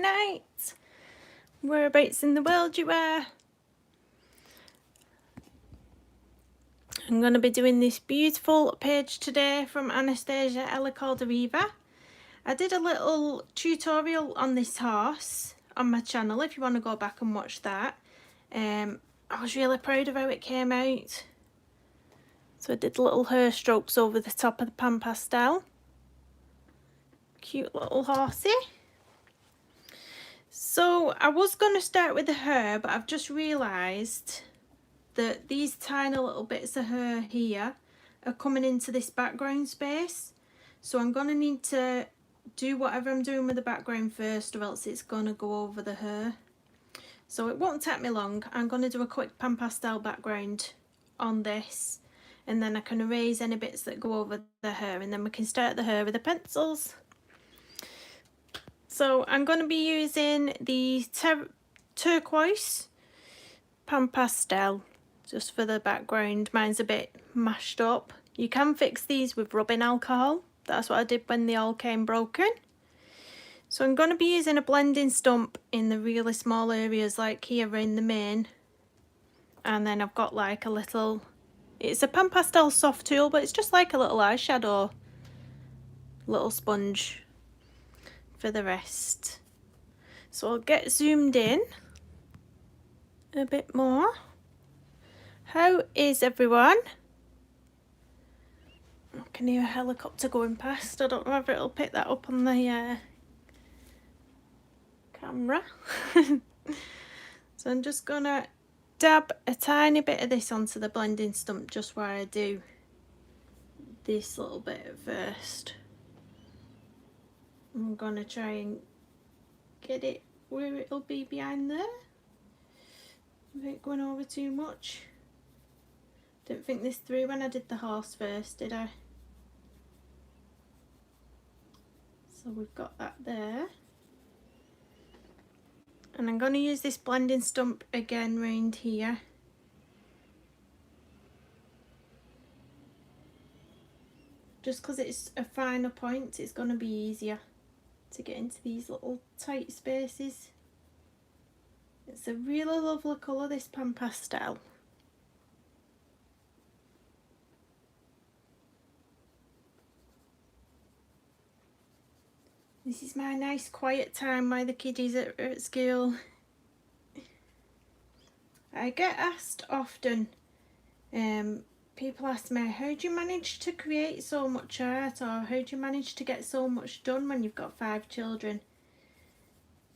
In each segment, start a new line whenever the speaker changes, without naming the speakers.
night. Whereabouts in the world you are. I'm going to be doing this beautiful page today from Anastasia Elly Koldareva. I did a little tutorial on this horse on my channel if you want to go back and watch that. I was really proud of how it came out. So I did little hair strokes over the top of the pan pastel. Cute little horsey. So I was going to start with the hair, but I've just realised that these tiny little bits of hair here are coming into this background space. So I'm going to need to do whatever I'm doing with the background first, or else it's going to go over the hair. So it won't take me long. I'm going to do a quick pan pastel background on this, and then I can erase any bits that go over the hair, and then we can start the hair with the pencils. So I'm going to be using the turquoise pan pastel just for the background. Mine's a bit mashed up. You can fix these with rubbing alcohol. That's what I did when they all came broken. So I'm going to be using a blending stump in the really small areas like here in the mane. And then I've got like a little, it's a pan pastel soft tool, but it's just like a little eyeshadow, little sponge for the rest. So I'll get zoomed in a bit more. How is everyone? I can hear a helicopter going past. I don't know if it'll pick that up on the camera. So I'm just gonna dab a tiny bit of this onto the blending stump just where I do this little bit at first. I'm gonna try and get it where it'll be behind there without going over too much. Didn't think this through when I did the horse first, did I? So we've got that there. And I'm going to use this blending stump again round here. Just because it's a finer point, it's going to be easier to get into these little tight spaces. It's a really lovely colour, this pan pastel. This is my nice quiet time while the kiddies are at school. I get asked often, people ask me, how do you manage to create so much art, or how do you manage to get so much done when you've got 5 children?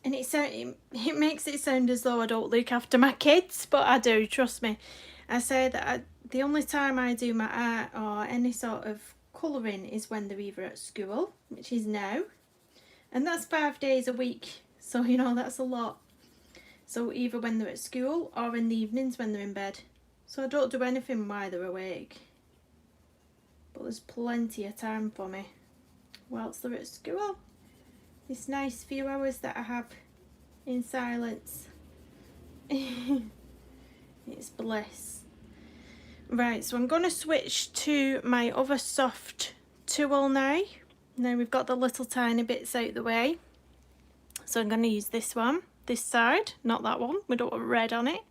And it makes it sound as though I don't look after my kids, but I do, trust me. I say that the only time I do my art or any sort of colouring is when they're either at school, which is now. And that's 5 days a week, so you know that's a lot. So either when they're at school or in the evenings when they're in bed. So I don't do anything while they're awake. But there's plenty of time for me whilst they're at school. This nice few hours that I have in silence. It's bliss. Right, so I'm going to switch to my other soft tool now. Now we've got the little tiny bits out the way. So I'm going to use this one, this side, not that one. We don't want red on it.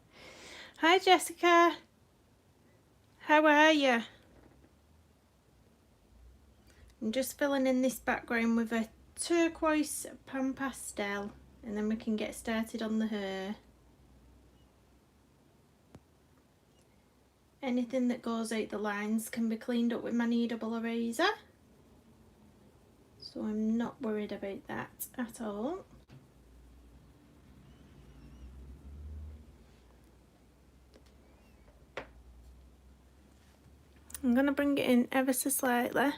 Hi Jessica. How are you? I'm just filling in this background with a turquoise pan pastel, and then we can get started on the hair. Anything that goes out the lines can be cleaned up with my kneadable eraser. So I'm not worried about that at all. I'm going to bring it in ever so slightly.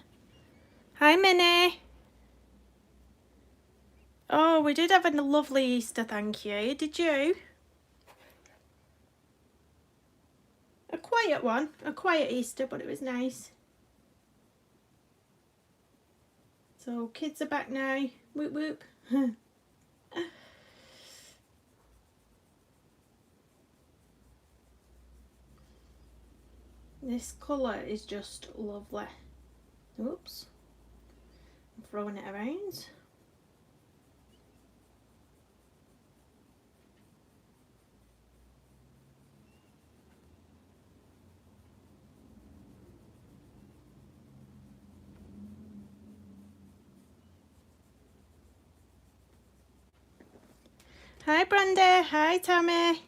Hi Minnie! Oh, we did have a lovely Easter, thank you. Did you? A quiet one. A quiet Easter, but it was nice. So kids are back now. Whoop whoop. This colour is just lovely. Oops. I'm throwing it around. Hi Brenda, hi Tammy.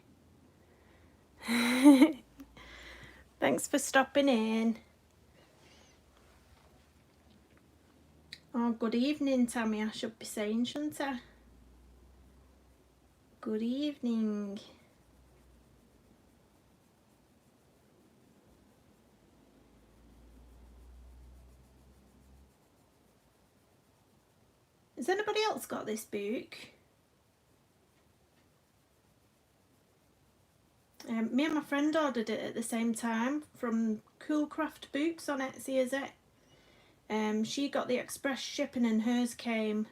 Thanks for stopping in. Oh, good evening Tammy, I should be saying, shouldn't I? Good evening. Has anybody else got this book? Me and my friend ordered it at the same time from Cool Craft Books on Etsy, is it? She got the express shipping and hers came,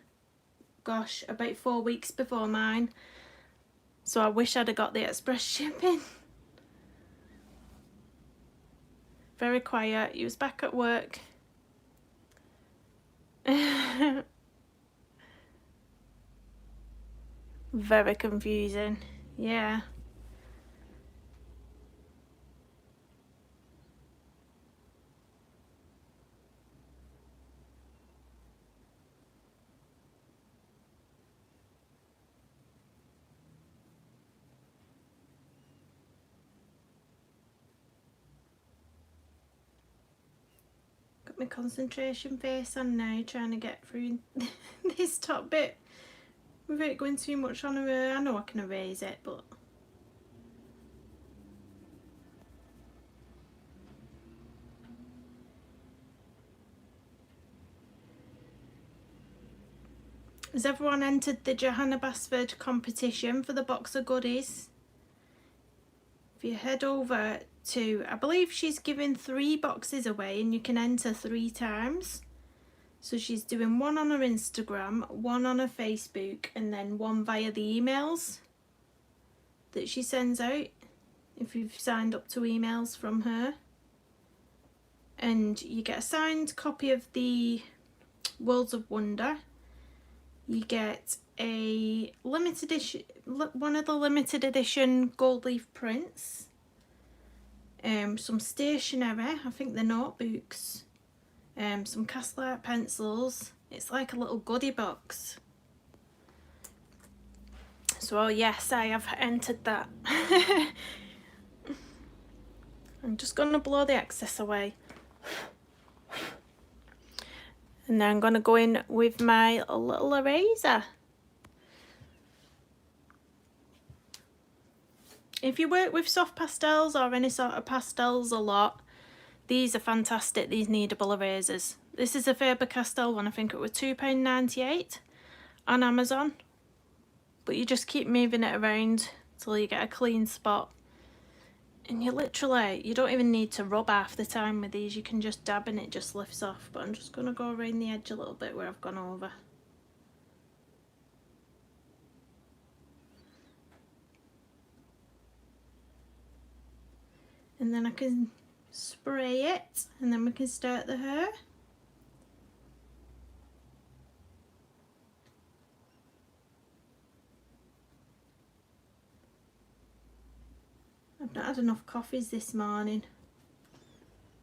gosh, about 4 weeks before mine. So I wish I'd have got the express shipping. Very quiet. He was back at work. Very confusing. Yeah. Got my concentration face on now, trying to get through this top bit without going too much on her. I know I can erase it, but has everyone entered the Johanna Basford competition for the box of goodies? If you head over to, I believe she's giving 3 boxes away and you can enter 3 times. So she's doing one on her Instagram, one on her Facebook, and then one via the emails that she sends out if you've signed up to emails from her. And you get a signed copy of the Worlds of Wonder. You get a limited edition, one of the limited edition gold leaf prints, some stationery, I think the notebooks, some castle art pencils. It's like a little goodie box. So yes, I have entered that. I'm just going to blow the excess away. And then I'm going to go in with my little eraser. If you work with soft pastels or any sort of pastels a lot, these are fantastic, these kneadable erasers. This is a Faber-Castell one, I think it was £2.98 on Amazon. But you just keep moving it around till you get a clean spot. And you literally, you don't even need to rub half the time with these, you can just dab and it just lifts off. But I'm just going to go around the edge a little bit where I've gone over. And then I can spray it and then we can start the hair. I've not had enough coffees this morning.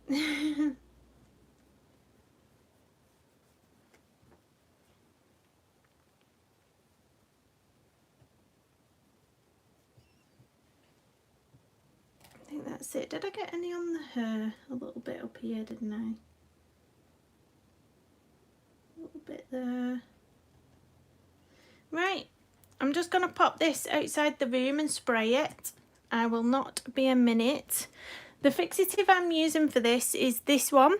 I think that's it. Did I get any on the hair? A little bit up here, didn't I? A little bit there. Right, I'm just going to pop this outside the room and spray it. I will not be a minute. The fixative I'm using for this is this one.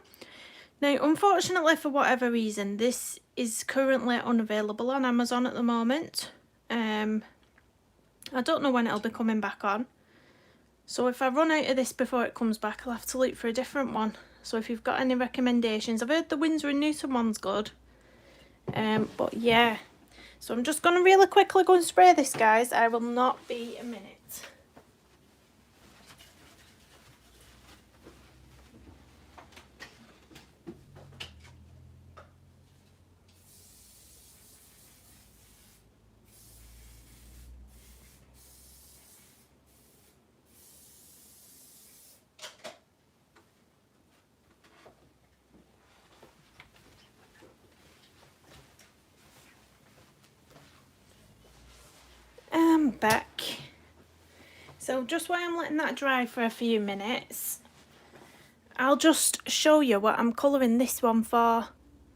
Now, unfortunately, for whatever reason, this is currently unavailable on Amazon at the moment. I don't know when it'll be coming back on. So if I run out of this before it comes back, I'll have to look for a different one. So if you've got any recommendations, I've heard the Winsor and Newton one's good. But yeah, so I'm just going to really quickly go and spray this, guys. I will not be a minute. I'm back. So just while I'm letting that dry for a few minutes, I'll just show you what I'm colouring this one for.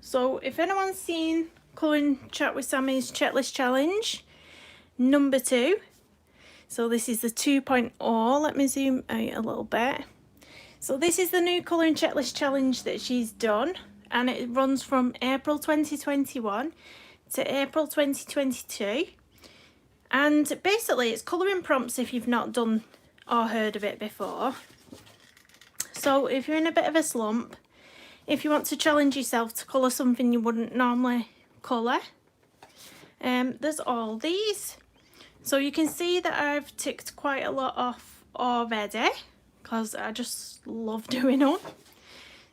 So if anyone's seen Colouring Chat with Sammy's checklist challenge number 2, so this is the 2.0. Let me zoom out a little bit. So this is the new colouring checklist challenge that she's done, and it runs from April 2021 to April 2022. And basically it's colouring prompts if you've not done or heard of it before. So if you're in a bit of a slump, if you want to challenge yourself to colour something you wouldn't normally colour, there's all these. So you can see that I've ticked quite a lot off already because I just love doing them.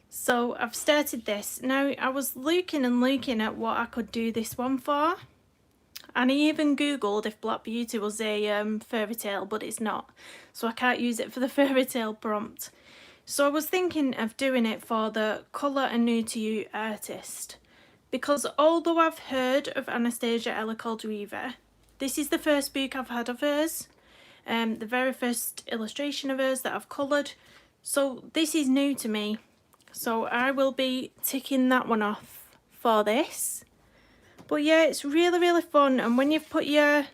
So I've started this. Now I was looking at what I could do this one for. And I even googled if Black Beauty was a fairy tale, but it's not. So I can't use it for the fairy tale prompt. So I was thinking of doing it for the Colour a New to You artist. Because although I've heard of Anastasia Elly Koldareva, this is the first book I've had of hers. The very first illustration of hers that I've coloured. So this is new to me. So I will be ticking that one off for this. But yeah, it's really fun, and when you've put your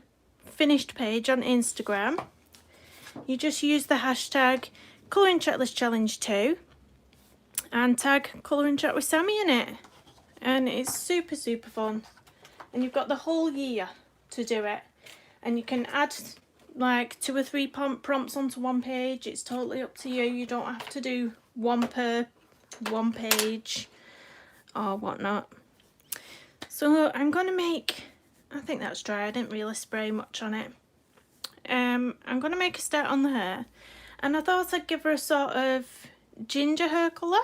finished page on Instagram, you just use the hashtag Colouring Checklist Challenge 2 and tag Colouring Chat with Sammy in it. And it's super fun. And you've got the whole year to do it. And you can add like 2 or 3 prompts onto one page. It's totally up to you. You don't have to do one per one page or whatnot. So I'm going to make, I think that's dry, I didn't really spray much on it. I'm going to make a start on the hair. And I thought I'd give her a sort of ginger hair colour.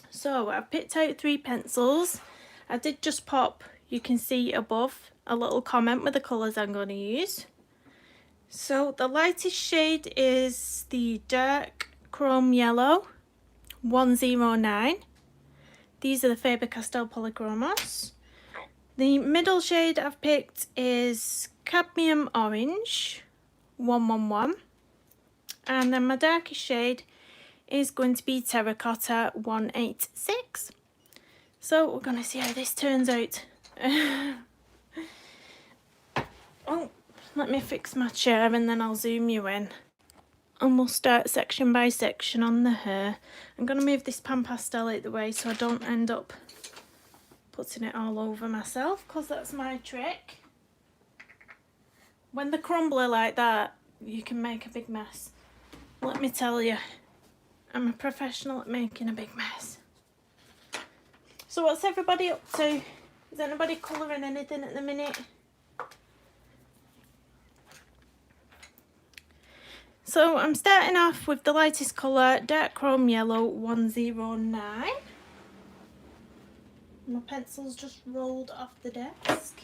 So I've picked out 3 pencils. I did just pop, you can see above, a little comment with the colours I'm going to use. So the lightest shade is the dark chrome yellow 109. These are the Faber-Castell Polychromos. The middle shade I've picked is cadmium orange 111. And then my darkest shade is going to be terracotta 186. So we're going to see how this turns out. Oh, let me fix my chair and then I'll zoom you in. And we'll start section by section on the hair. I'm going to move this pan pastel out the way so I don't end up putting it all over myself, because that's my trick. When they crumble like that, you can make a big mess. Let me tell you, I'm a professional at making a big mess. So what's everybody up to? Is anybody colouring anything at the minute? So I'm starting off with the lightest colour, dark chrome yellow 109. My pencil's just rolled off the desk.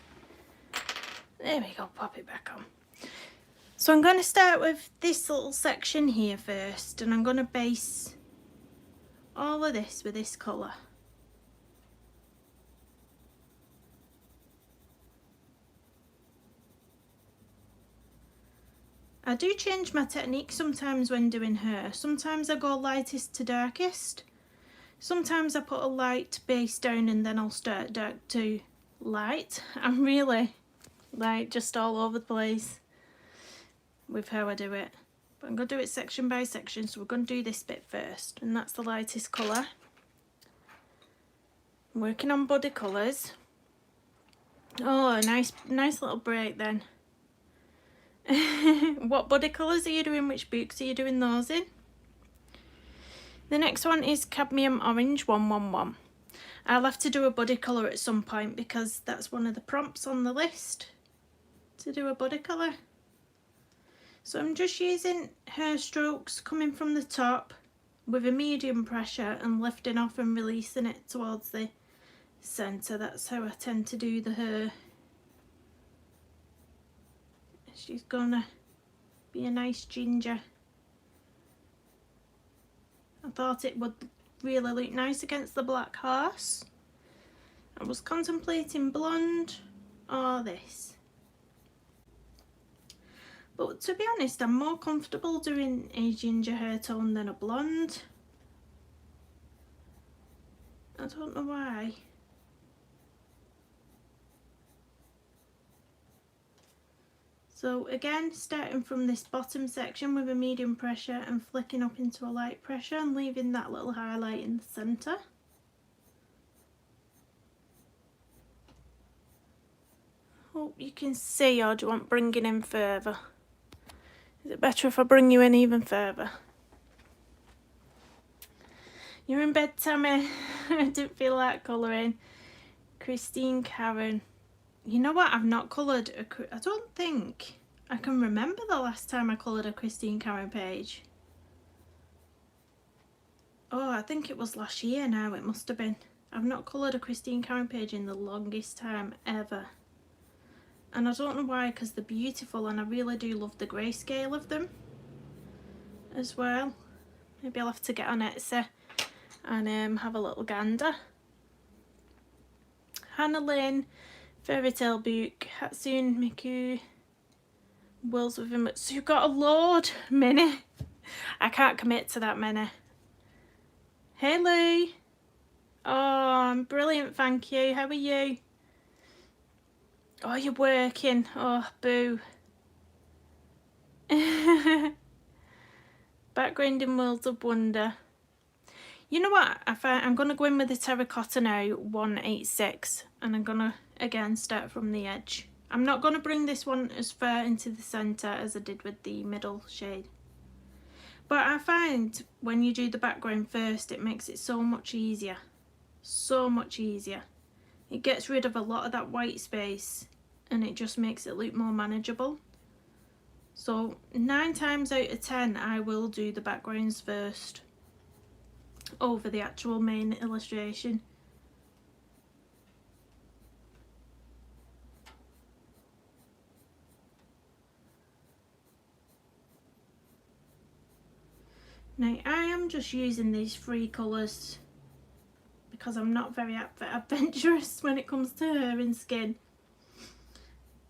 There we go, pop it back on. So I'm going to start with this little section here first, and I'm going to base all of this with this colour. I do change my technique sometimes when doing hair. Sometimes I go lightest to darkest. Sometimes I put a light base down and then I'll start dark to light. I'm really like just all over the place with how I do it. But I'm going to do it section by section, so we're going to do this bit first. And that's the lightest colour. I'm working on body colours. Oh, a nice little break then. What body colours are you doing? Which books are you doing those in? The next one is cadmium orange 111. I'll have to do a body colour at some point because that's one of the prompts on the list to do a body colour. So I'm just using hair strokes coming from the top with a medium pressure and lifting off and releasing it towards the centre. That's how I tend to do the hair. She's gonna be a nice ginger. I thought it would really look nice against the black horse. I was contemplating blonde or this. But to be honest, I'm more comfortable doing a ginger hair tone than a blonde. I don't know why. So again, starting from this bottom section with a medium pressure and flicking up into a light pressure and leaving that little highlight in the centre. Hope you can see, or do you want bringing in further? Is it better if I bring you in even further? You're in bed, Tammy. I didn't feel like colouring. Christine Karen. You know what? I've not coloured I don't think I can remember the last time I coloured a Christine Karen page. Oh, I think it was last year now. It must have been. I've not coloured a Christine Karen page in the longest time ever. And I don't know why, because they're beautiful and I really do love the grayscale of them as well. Maybe I'll have to get on Etsy and have a little gander. Hannah Lynn, Fairy Tale Book, Hatsune Miku, Worlds with him. So you've got a load, many. I can't commit to that many. Hey Lou. Oh, I'm brilliant, thank you. How are you? Oh, you're working. Oh, boo. Background in Worlds of Wonder. You know what? I'm going to go in with the terracotta now, 186, and I'm going to again start from the edge. I'm not going to bring this one as far into the centre as I did with the middle shade. But I find when you do the background first, it makes it so much easier. So much easier. It gets rid of a lot of that white space and it just makes it look more manageable. So 9 times out of 10 I will do the backgrounds first over the actual main illustration. Now I am just using these 3 colours because I'm not very adventurous when it comes to hair and skin.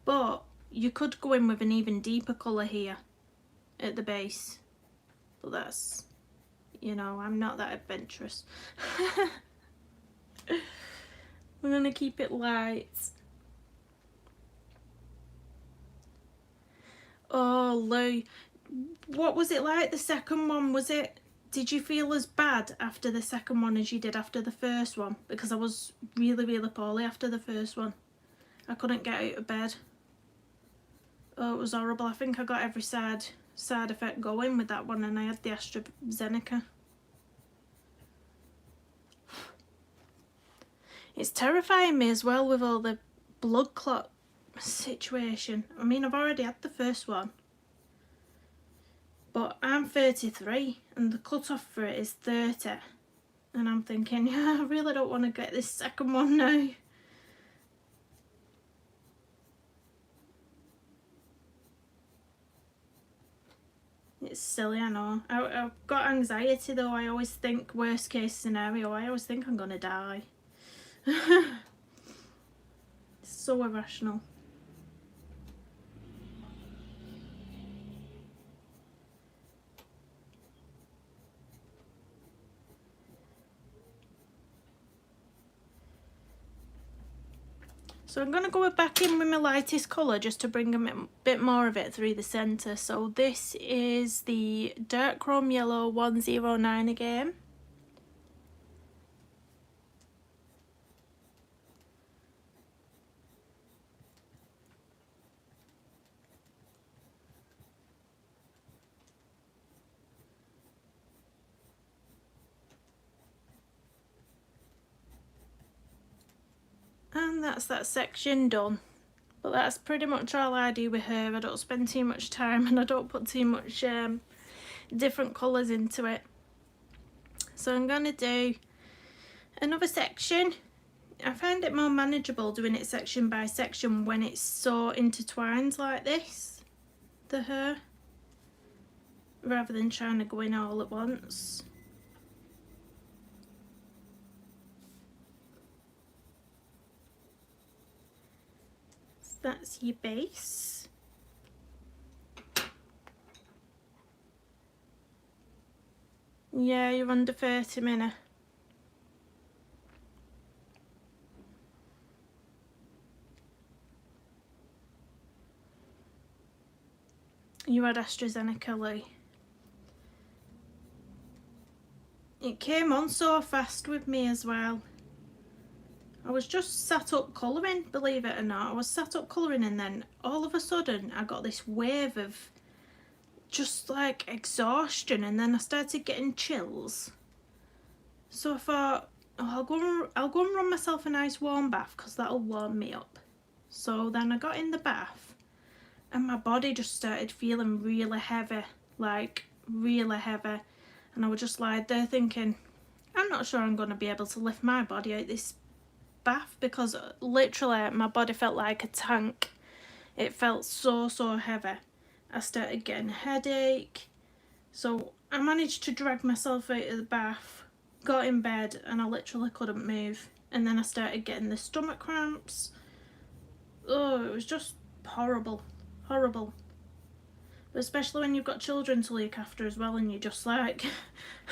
But you could go in with an even deeper colour here at the base. But that's, you know, I'm not that adventurous. We're going to keep it light. Oh, Lou. What was it like, the second one? Did you feel as bad after the second one as you did after the first one? Because I was really, really poorly after the first one. I couldn't get out of bed. Oh, it was horrible. I think I got every side effect going with that one, and I had the AstraZeneca. It's terrifying me as well with all the blood clot situation. I mean, I've already had the first one. But I'm 33 and the cut-off for it is 30. And I'm thinking, yeah, I really don't want to get this second one now. It's silly, I know. I've got anxiety though. I always think worst case scenario. I always think I'm going to die. It's so irrational. So I'm going to go back in with my lightest colour just to bring a bit more of it through the centre. So this is the Dark Chrome Yellow 109 again. And that's that section done. But that's pretty much all I do with her. I don't spend too much time and I don't put too much different colours into it. So I'm going to do another section. I find it more manageable doing it section by section when it's so intertwined like this, the hair, rather than trying to go in all at once. That's your base. Yeah, you're under 30 minutes. You had AstraZeneca, Lee. It came on so fast with me as well. I was just sat up colouring, believe it or not. I was sat up colouring, and then all of a sudden I got this wave of just like exhaustion, and then I started getting chills. So I thought, oh, I'll go and run myself a nice warm bath because that'll warm me up. So then I got in the bath and my body just started feeling really heavy, like really heavy. And I was just like there thinking, I'm not sure I'm going to be able to lift my body out this bath, because literally my body felt like a tank. It felt so heavy. I started getting a headache. So I managed to drag myself out of the bath, got in bed, and I literally couldn't move. And then I started getting the stomach cramps. Oh, it was just horrible. Horrible. But especially when you've got children to look after as well, and you're just like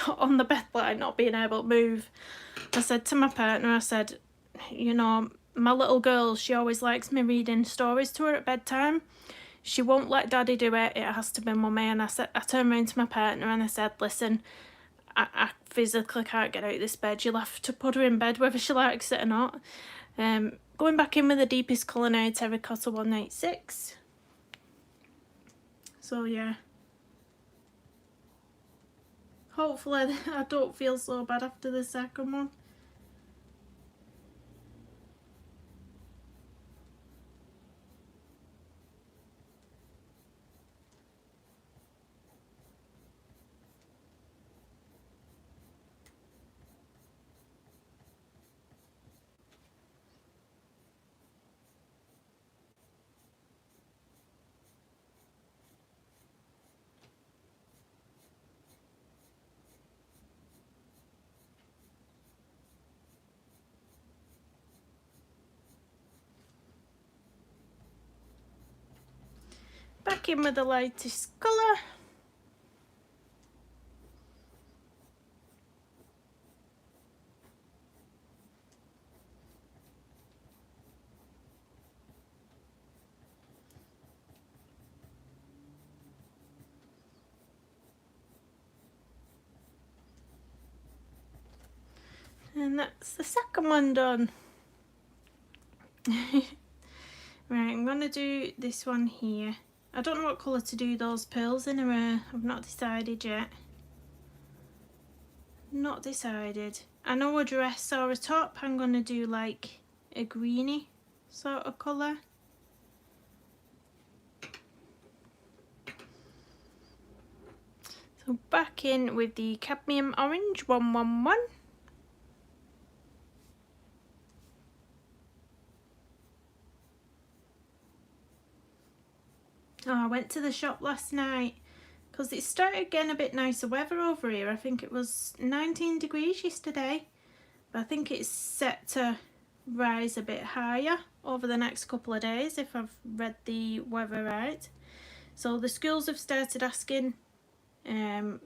on the bed, like not being able to move. I said to my partner, I said, you know, my little girl, she always likes me reading stories to her at bedtime. She won't let daddy do it. It has to be mummy. And I turned around to my partner and I said, listen, I physically can't get out of this bed. You'll have to put her in bed whether she likes it or not. Going back in with the deepest colour now, Terracotta 196. So yeah. Hopefully I don't feel so bad after the second one. Back in with the lightest colour. And that's the second one done. Right, I'm going to do this one here. I don't know what colour to do those pearls in. I've not decided yet. Not decided. I know a dress or a top I'm going to do like a greeny sort of colour. So back in with the cadmium orange 111. Oh, I went to the shop last night because it started getting a bit nicer weather over here. I think it was 19 degrees yesterday, but I think it's set to rise a bit higher over the next couple of days if I've read the weather right. So the schools have started asking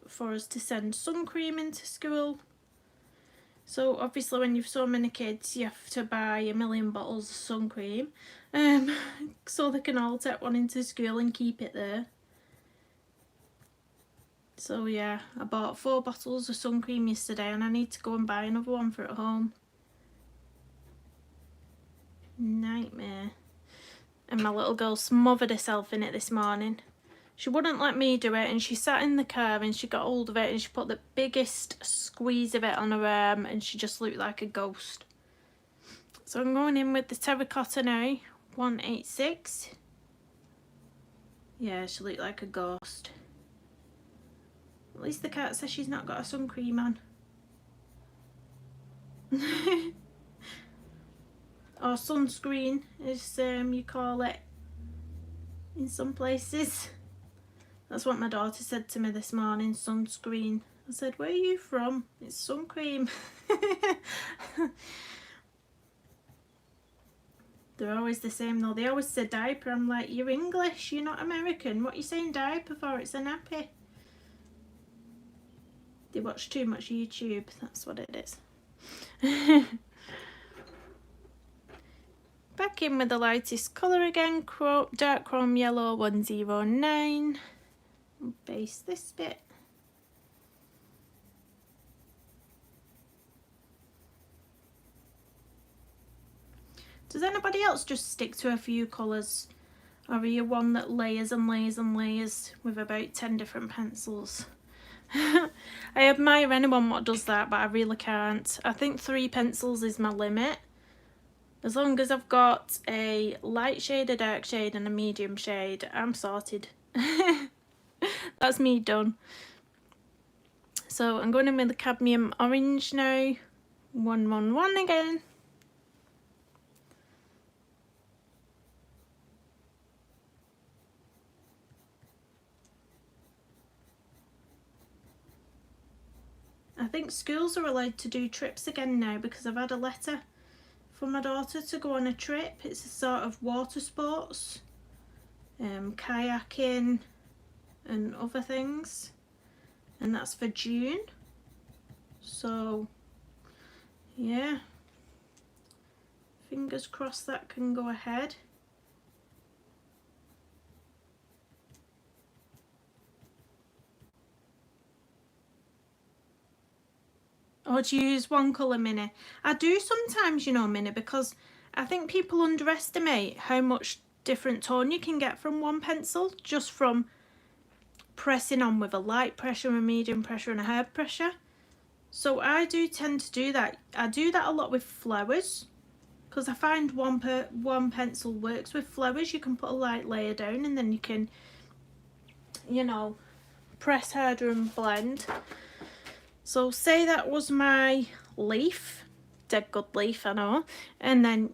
for us to send sun cream into school. So obviously when you've so many kids you have to buy a million bottles of sun cream so they can all take one into school and keep it there. So yeah, I bought 4 bottles of sun cream yesterday and I need to go and buy another one for at home. Nightmare. And my little girl smothered herself in it this morning. She wouldn't let me do it, and she sat in the car and she got hold of it and she put the biggest squeeze of it on her arm and she just looked like a ghost. So I'm going in with the terracotta now, 186. Yeah, she looked like a ghost. At least the cat says she's not got a sun cream on. Or sunscreen, as you call it in some places. That's what my daughter said to me this morning, sunscreen. I said, where are you from? It's sun cream. They're always the same though. They always say diaper. I'm like, you're English, you're not American. What are you saying diaper for? It's a nappy. They watch too much YouTube, that's what it is. Back in with the lightest colour again, dark chrome yellow 109. Base this bit. Does anybody else just stick to a few colours? Or are you one that layers and layers and layers with about 10 different pencils? I admire anyone what does that, but I really can't. I think 3 pencils is my limit. As long as I've got a light shade, a dark shade and a medium shade, I'm sorted. That's me done. So I'm going in with the cadmium orange now. 111 again. I think schools are allowed to do trips again now because I've had a letter from my daughter to go on a trip. It's a sort of water sports, kayaking and other things, and that's for June. So yeah, fingers crossed that can go ahead. Or do you use one colour, Minnie? I do sometimes, you know, Minnie, because I think people underestimate how much different tone you can get from one pencil just from pressing on with a light pressure, a medium pressure and a hard pressure. So I do tend to do that. I do that a lot with flowers because I find one pencil works with flowers. You can put a light layer down and then you can, you know, press harder and blend. So say that was my leaf, dead good leaf, I know, and then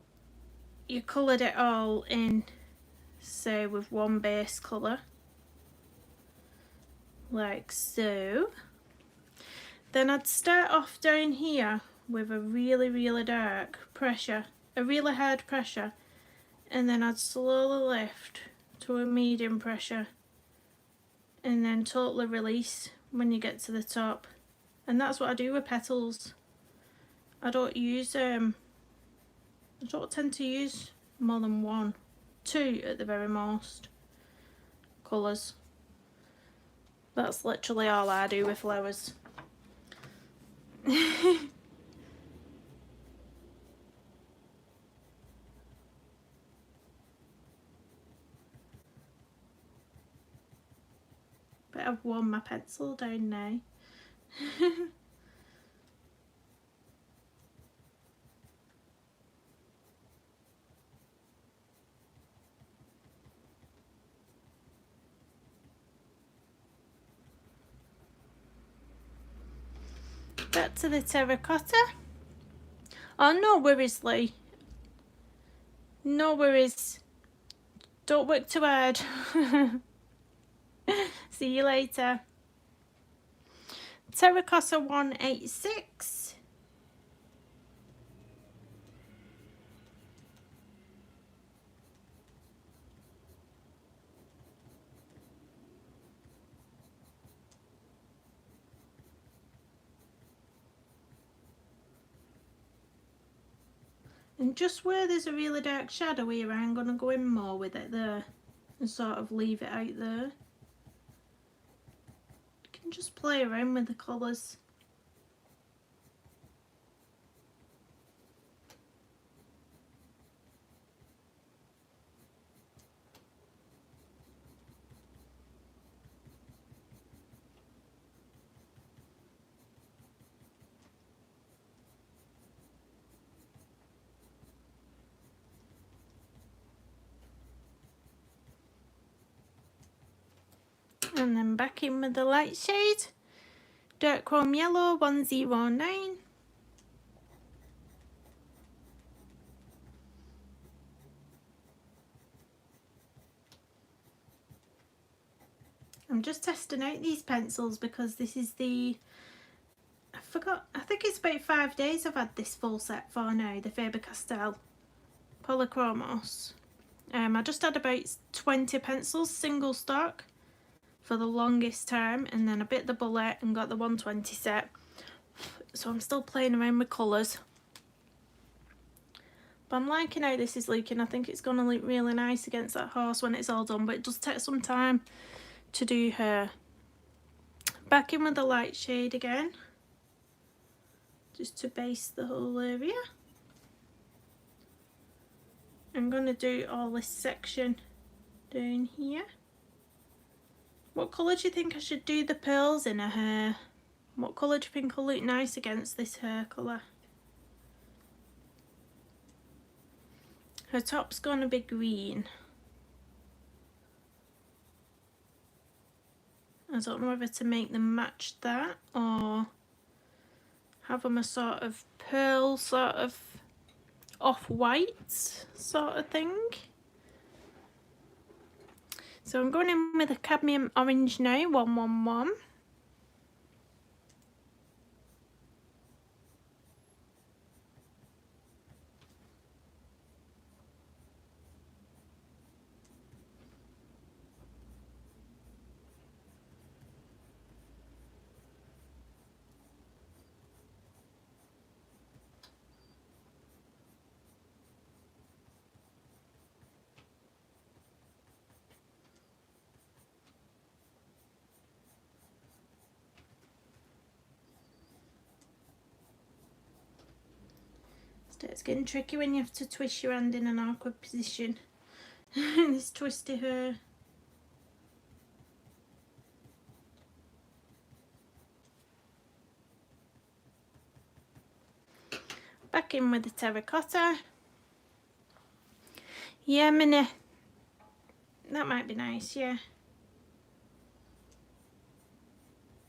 you coloured it all in, say, with one base colour, like so. Then I'd start off down here with a really, really dark pressure, a really hard pressure, and then I'd slowly lift to a medium pressure, and then totally release when you get to the top. And that's what I do with petals. I don't use, I don't tend to use more than 1, 2 at the very most colours. That's literally all I do with flowers. Bit I've worn my pencil down now. Back to the terracotta. Oh, no worries, Lee. No worries. Don't work too hard. See you later. Terracotta 186. And just where there's a really dark shadow here, I'm going to go in more with it there and sort of leave it out there. You can just play around with the colours. And then back in with the light shade, dark chrome yellow 109. I'm just testing out these pencils because this is the, I think it's about 5 days I've had this full set for now, the Faber-Castell Polychromos. I just had about 20 pencils, single stock, for the longest time, and then I bit the bullet and got the 120 set. So I'm still playing around with colours. But I'm liking how this is looking. I think it's going to look really nice against that horse when it's all done, but it does take some time to do her. Back in with the light shade again, just to base the whole area. I'm going to do all this section down here. What colour do you think I should do the pearls in her hair? What colour do you think will look nice against this hair colour? Her top's going to be green. I don't know whether to make them match that or have them a sort of pearl, sort of off-white sort of thing. So I'm going in with a cadmium orange now, 111. It's getting tricky when you have to twist your hand in an awkward position. This twisty hair. Back in with the terracotta. Yeah, Minnie. That might be nice, yeah.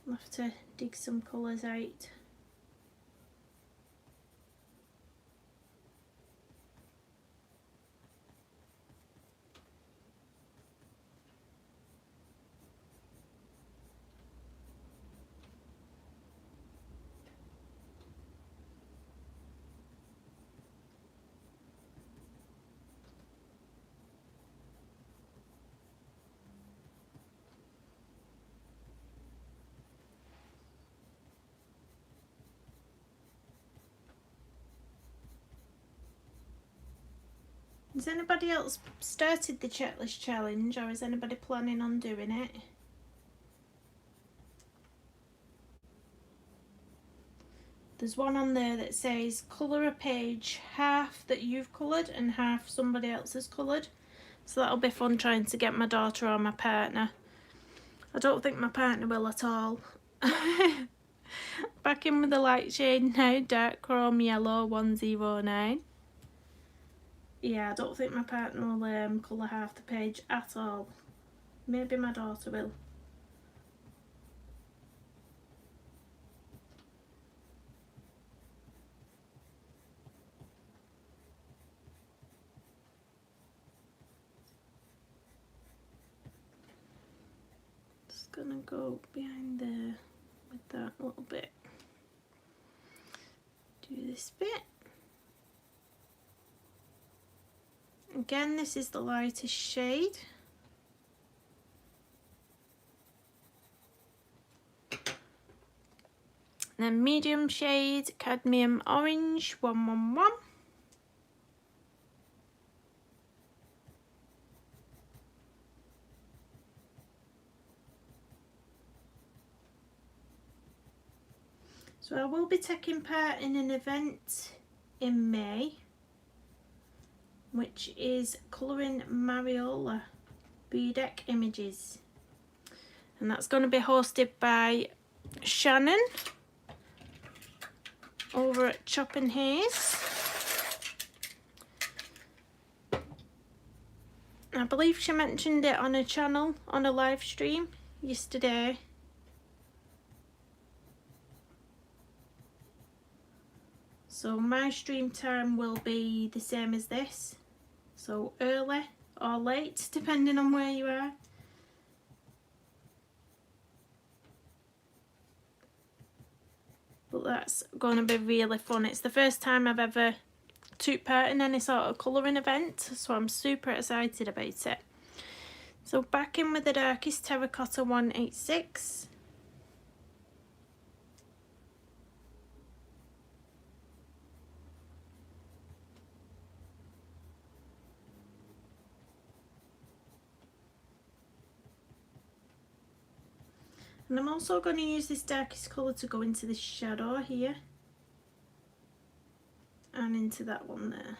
I'll have to dig some colours out. Has anybody else started the checklist challenge, or is anybody planning on doing it? There's one on there that says colour a page half that you've coloured and half somebody else has coloured. So that'll be fun trying to get my daughter or my partner. I don't think my partner will at all. Back in with the light shade now, dark chrome yellow 109. Yeah, I don't think my partner will colour half the page at all. Maybe my daughter will. Just gonna go behind there with that little bit. Do this bit. Again, this is the lightest shade. Then medium shade, cadmium orange 111. So I will be taking part in an event in May, which is colouring Mariola Budek images, and that's going to be hosted by Shannon over at Chop and Haze. I believe she mentioned it on her channel on a live stream yesterday. So my stream time will be the same as this, so early or late depending on where you are. But that's going to be really fun. It's the first time I've ever took part in any sort of colouring event, so I'm super excited about it. So back in with the darkest terracotta 186. And I'm also going to use this darkest colour to go into this shadow here and into that one there.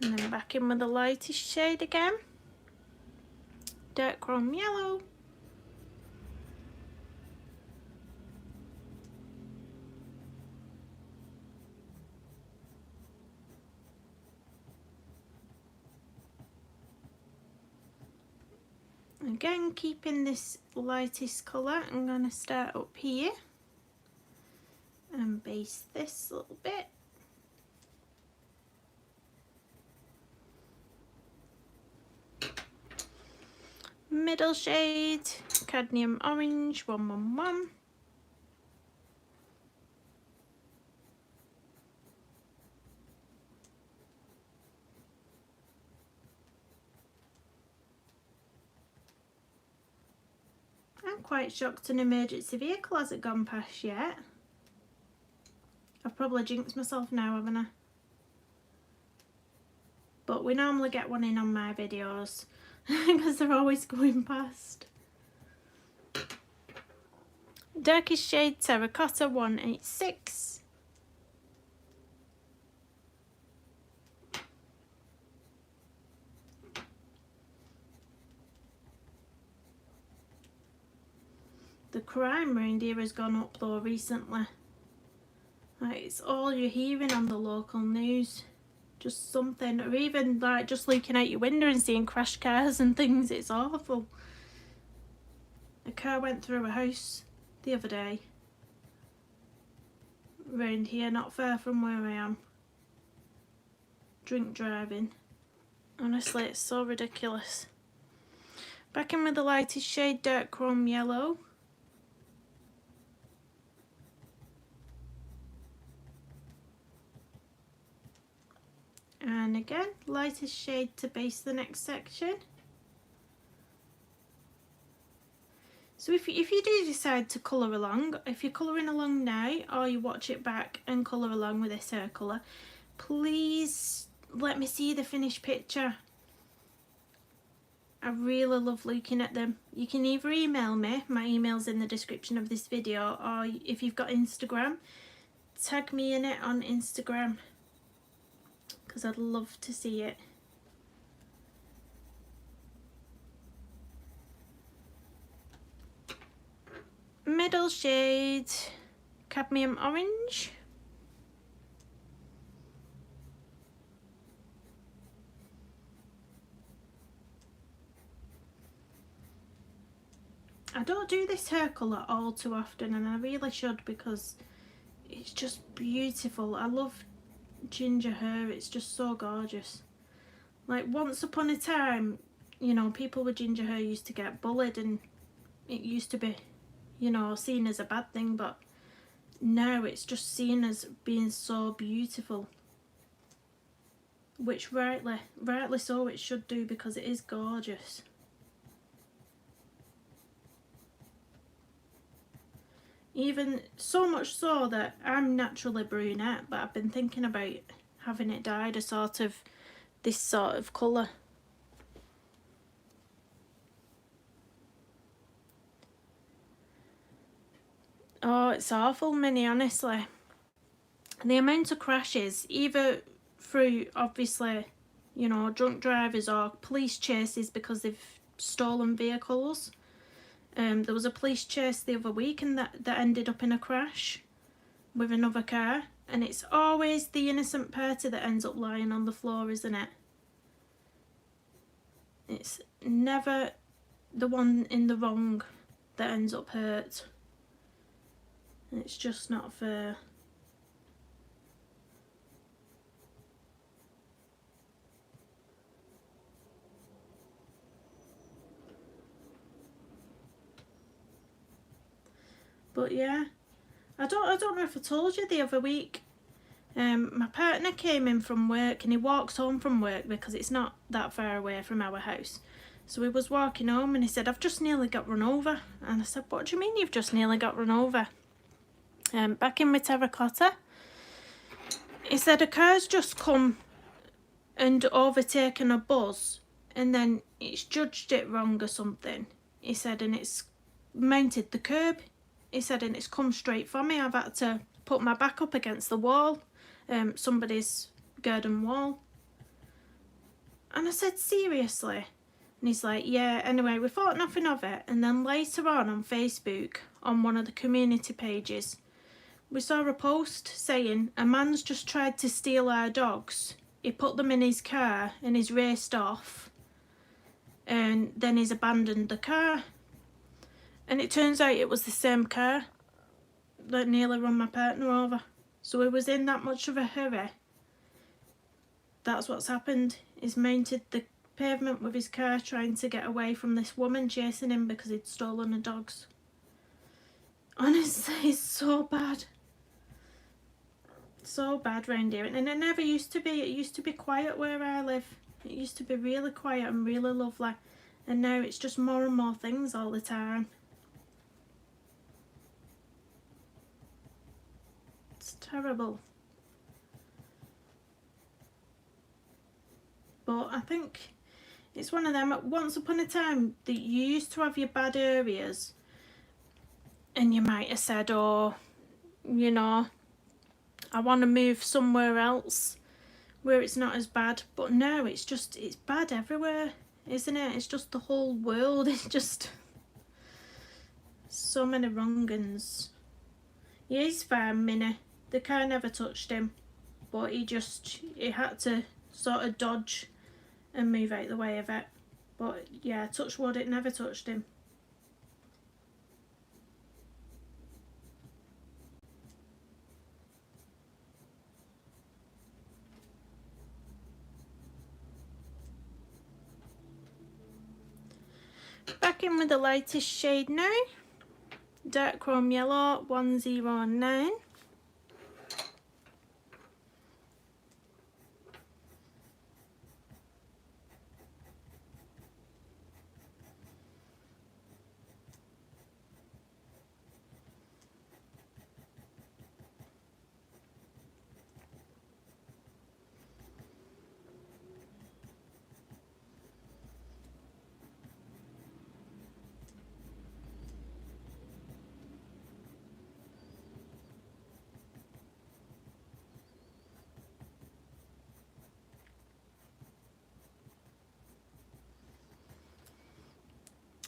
And then back in with the lightest shade again, dark chrome yellow. Again, keeping this lightest colour, I'm going to start up here and base this a little bit. Middle shade, cadmium orange 111. I'm quite shocked an emergency vehicle hasn't gone past yet. I've probably jinxed myself now, haven't I? But we normally get one in on my videos because they're always going past. Darkest shade terracotta 186. The crime round here has gone up though recently. Like, it's all you're hearing on the local news. Just something, or even like just looking out your window and seeing crash cars and things. It's awful. A car went through a house the other day round here, not far from where I am. Drink driving. Honestly, it's so ridiculous. Back in with the lightest shade, dark chrome yellow. And again, lightest shade to base the next section. So if you do decide to colour along, if you're colouring along now or you watch it back and colour along with this hair colour, please let me see the finished picture. I really love looking at them. You can either email me, my email's in the description of this video, or if you've got Instagram, tag me in it on Instagram because I'd love to see it. Middle shade, cadmium orange. I don't do this hair colour all too often, and I really should because it's just beautiful. I love ginger hair, it's just so gorgeous. Like once upon a time, you know, people with ginger hair used to get bullied and it used to be, you know, seen as a bad thing, but now it's just seen as being so beautiful, which rightly so it should do because it is gorgeous. Even so much so that I'm naturally brunette, but I've been thinking about having it dyed a sort of this sort of colour. Oh, it's awful, Minnie, honestly. The amount of crashes, either through obviously, you know, drunk drivers or police chases because they've stolen vehicles. There was a police chase the other week and that ended up in a crash with another car, and it's always the innocent party that ends up lying on the floor, isn't it? It's never the one in the wrong that ends up hurt. It's just not fair. But yeah, I don't know if I told you the other week. My partner came in from work, and he walks home from work because it's not that far away from our house. So he was walking home and he said, "I've just nearly got run over." And I said, "What do you mean you've just nearly got run over?" Back in with terracotta, he said a car's just come and overtaken a bus, and then it's judged it wrong or something. He said, and it's mounted the curb. He said, and it's come straight for me. I've had to put my back up against the wall, somebody's garden wall. And I said, "Seriously?" And he's like, "Yeah." Anyway, we thought nothing of it, and then later on Facebook, on one of the community pages, we saw a post saying a man's just tried to steal our dogs. He put them in his car and he's raced off, and then he's abandoned the car. And it turns out it was the same car that nearly run my partner over. So he was in that much of a hurry. That's what's happened. He's mounted the pavement with his car trying to get away from this woman chasing him because he'd stolen her dogs. Honestly, it's so bad. So bad round here. And it never used to be. It used to be quiet where I live. It used to be really quiet and really lovely. And now it's just more and more things all the time. It's terrible. But I think it's one of them. Once upon a time that you used to have your bad areas, and you might have said, "Oh, you know, I want to move somewhere else where it's not as bad." But now it's bad everywhere, isn't it? It's just the whole world. It's just so many wrong uns. He is fine, Minnie. The car never touched him, but he had to sort of dodge and move out the way of it. But yeah, touch wood, it never touched him. Back in with the lightest shade now. Dark Chrome Yellow 109.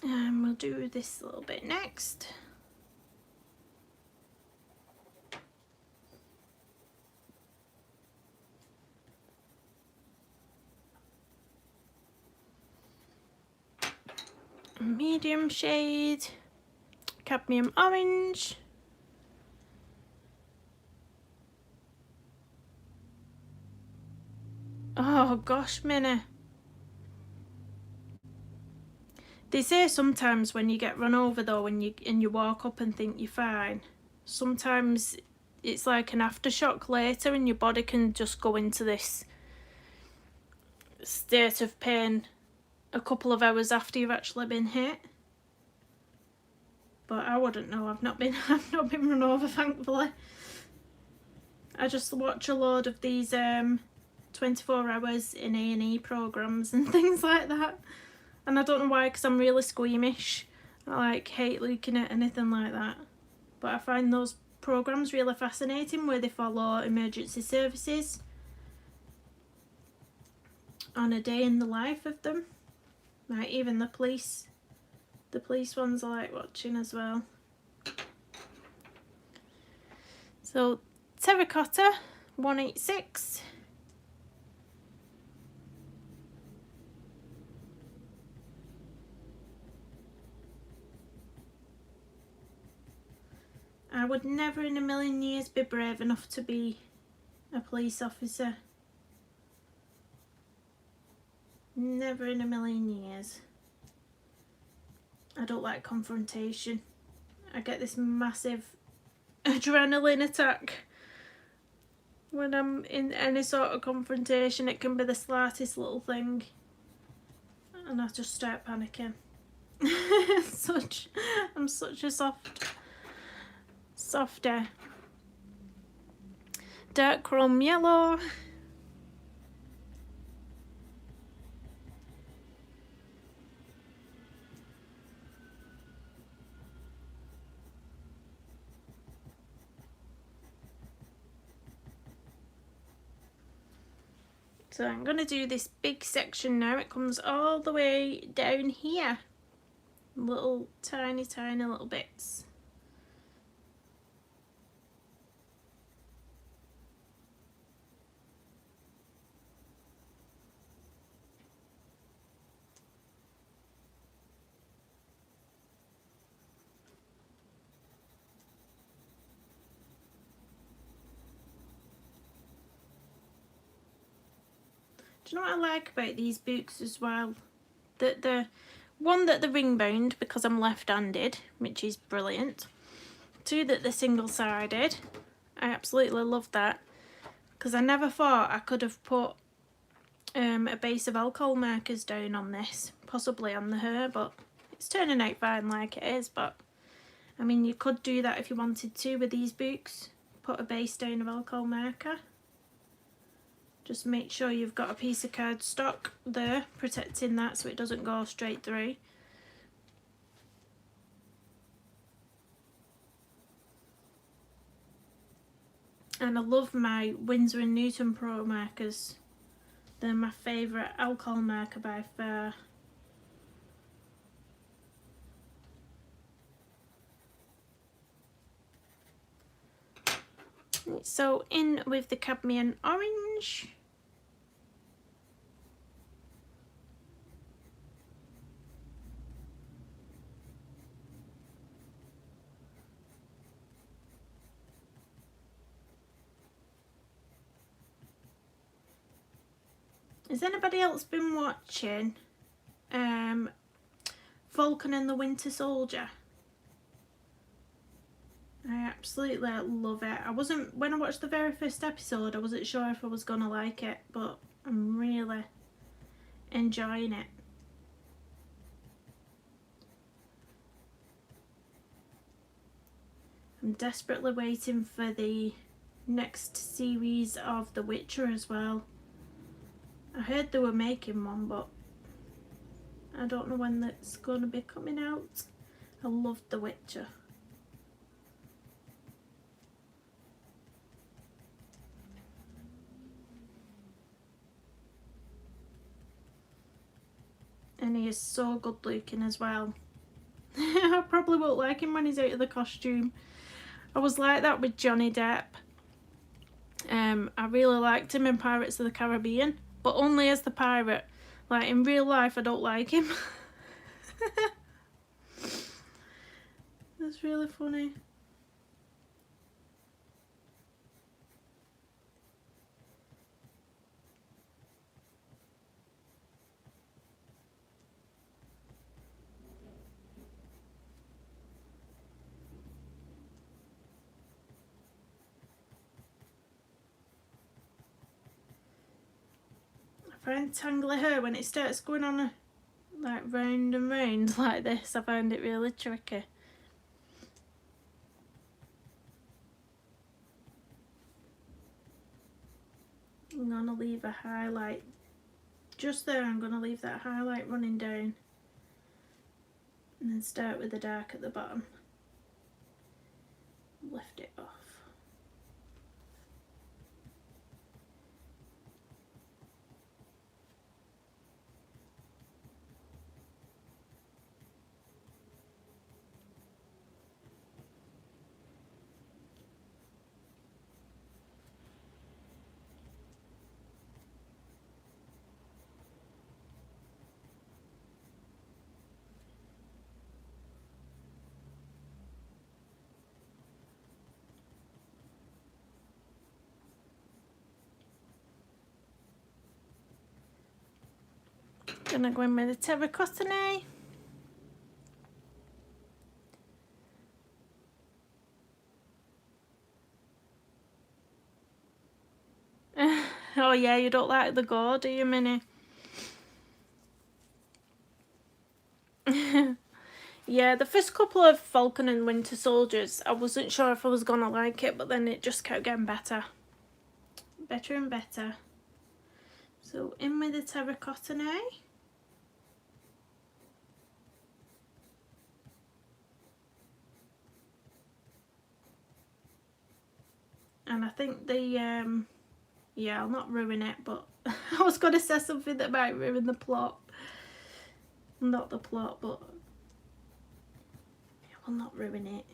And we'll do this little bit next. Medium shade, cadmium orange. Oh gosh, Minnie. They say sometimes when you get run over though, and you walk up and think you're fine, sometimes it's like an aftershock later, and your body can just go into this state of pain a couple of hours after you've actually been hit. But I wouldn't know. I've not been run over, thankfully. I just watch a load of these 24 hours in A&E programs and things like that. And I don't know why, because I'm really squeamish. I hate looking at anything like that. But I find those programs really fascinating, where they follow emergency services on a day in the life of them. Like even the police ones I like watching as well. So terracotta 186. I would never in a million years be brave enough to be a police officer. Never in a million years. I don't like confrontation. I get this massive adrenaline attack when I'm in any sort of confrontation. It can be the slightest little thing and I just start panicking. I'm such a softer. Dark chrome yellow. So I'm going to do this big section now. It comes all the way down here. Little tiny little bits. Do you know what I like about these books as well? That the one, that they're ring bound because I'm left-handed, which is brilliant. Two, that they're single-sided. I absolutely love that, because I never thought I could have put a base of alcohol markers down on this, possibly on the hair, but it's turning out fine like it is. But I mean, you could do that if you wanted to with these books, put a base down of alcohol marker. Just make sure you've got a piece of cardstock there protecting that so it doesn't go straight through. And I love my Winsor & Newton Pro markers. They're my favourite alcohol marker by far. So in with the cadmium orange. Has anybody else been watching Falcon and the Winter Soldier? I absolutely love it. When I watched the very first episode, I wasn't sure if I was gonna like it, but I'm really enjoying it. I'm desperately waiting for the next series of The Witcher as well. I heard they were making one, but I don't know when that's going to be coming out. I loved The Witcher. And he is so good looking as well. I probably won't like him when he's out of the costume. I was like that with Johnny Depp. I really liked him in Pirates of the Caribbean, but only as the pirate. Like in real life, I don't like him. That's really funny. I find tangly hair, when it starts going on a, like round and round like this, I find it really tricky. I'm gonna leave a highlight just there. I'm gonna leave that highlight running down and then start with the dark at the bottom. Lift it off. Gonna go in with the terracotta now. Oh yeah, you don't like the gore, do you, Minnie? Yeah, the first couple of Falcon and Winter Soldiers, I wasn't sure if I was gonna like it, but then it just kept getting better. Better and better. So in with the terracotta now. And I think the, yeah, I'll not ruin it, but I was going to say something that might ruin the plot. Not the plot, but I will not ruin it.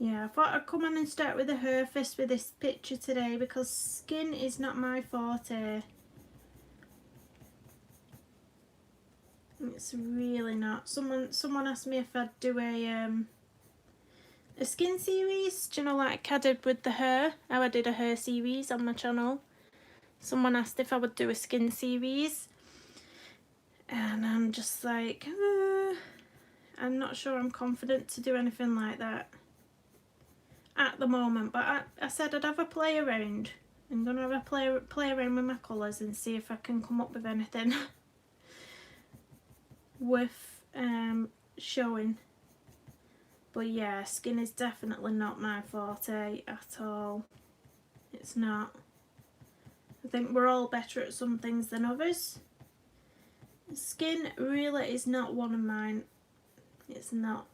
Yeah, I thought I'd come on and start with the hair first with this picture today because skin is not my forte. It's really not. Someone asked me if I'd do a skin series, do you know, like I did with the hair, how I did a hair series on my channel. Someone asked if I would do a skin series, and I'm just like, I'm not sure I'm confident to do anything like that at the moment, but I said I'd have a play around. I'm gonna have a play around with my colours and see if I can come up with anything with showing. But yeah, skin is definitely not my forte at all. It's not. I think we're all better at some things than others. Skin really is not one of mine. It's not.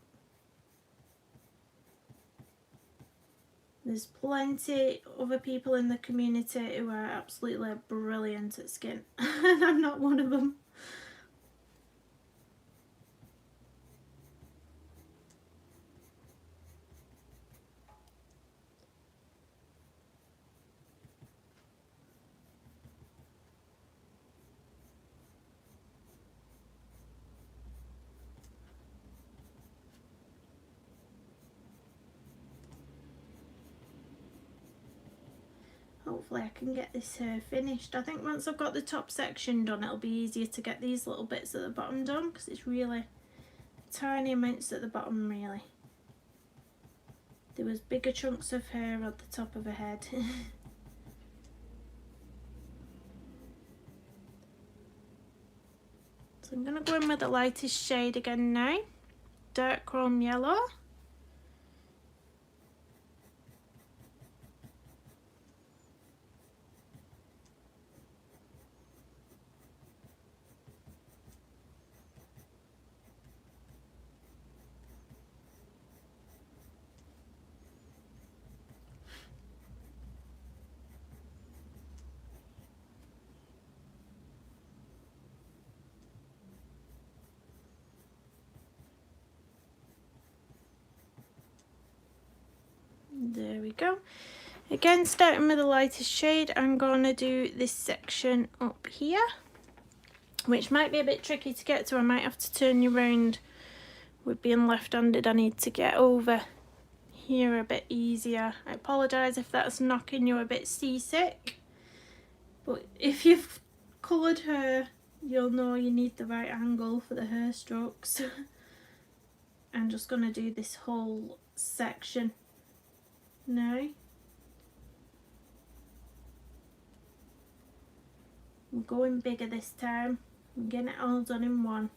There's plenty other people in the community who are absolutely brilliant at skin and I'm not one of them. Hopefully I can get this hair finished. I think once I've got the top section done, it'll be easier to get these little bits at the bottom done because it's really tiny amounts at the bottom really. There was bigger chunks of hair at the top of her head. So I'm going to go in with the lightest shade again now, dark chrome yellow. There we go. Again, starting with the lightest shade, I'm going to do this section up here, which might be a bit tricky to get to. I might have to turn you around. With being left-handed, I need to get over here a bit easier. I apologise if that's knocking you a bit seasick, but if you've coloured hair, you'll know you need the right angle for the hair strokes. I'm just going to do this whole section now. I'm going bigger this time. I'm getting it all done in one.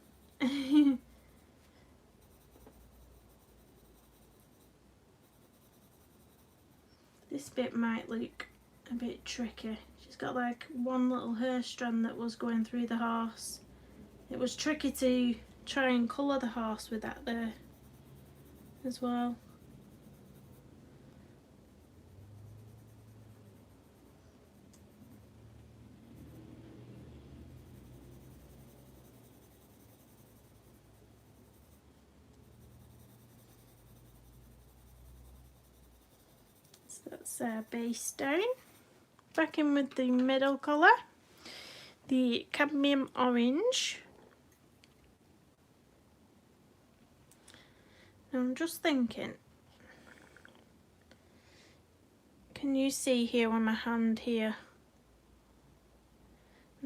This bit might look a bit tricky. She's got like one little hair strand that was going through the horse. It was tricky to try and colour the horse with that there as well. That's our base down. Back in with the middle colour, the cadmium orange. Now I'm just thinking, can you see here on my hand here?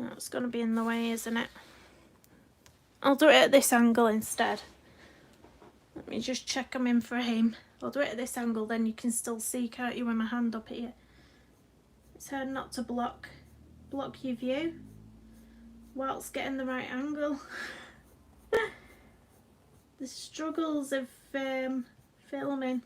That's going to be in the way, isn't it? I'll do it at this angle instead. Let me just check I'm in frame. I'll do it at this angle, then you can still see, can't you, with my hand up here. It's hard not to block your view whilst getting the right angle. The struggles of filming.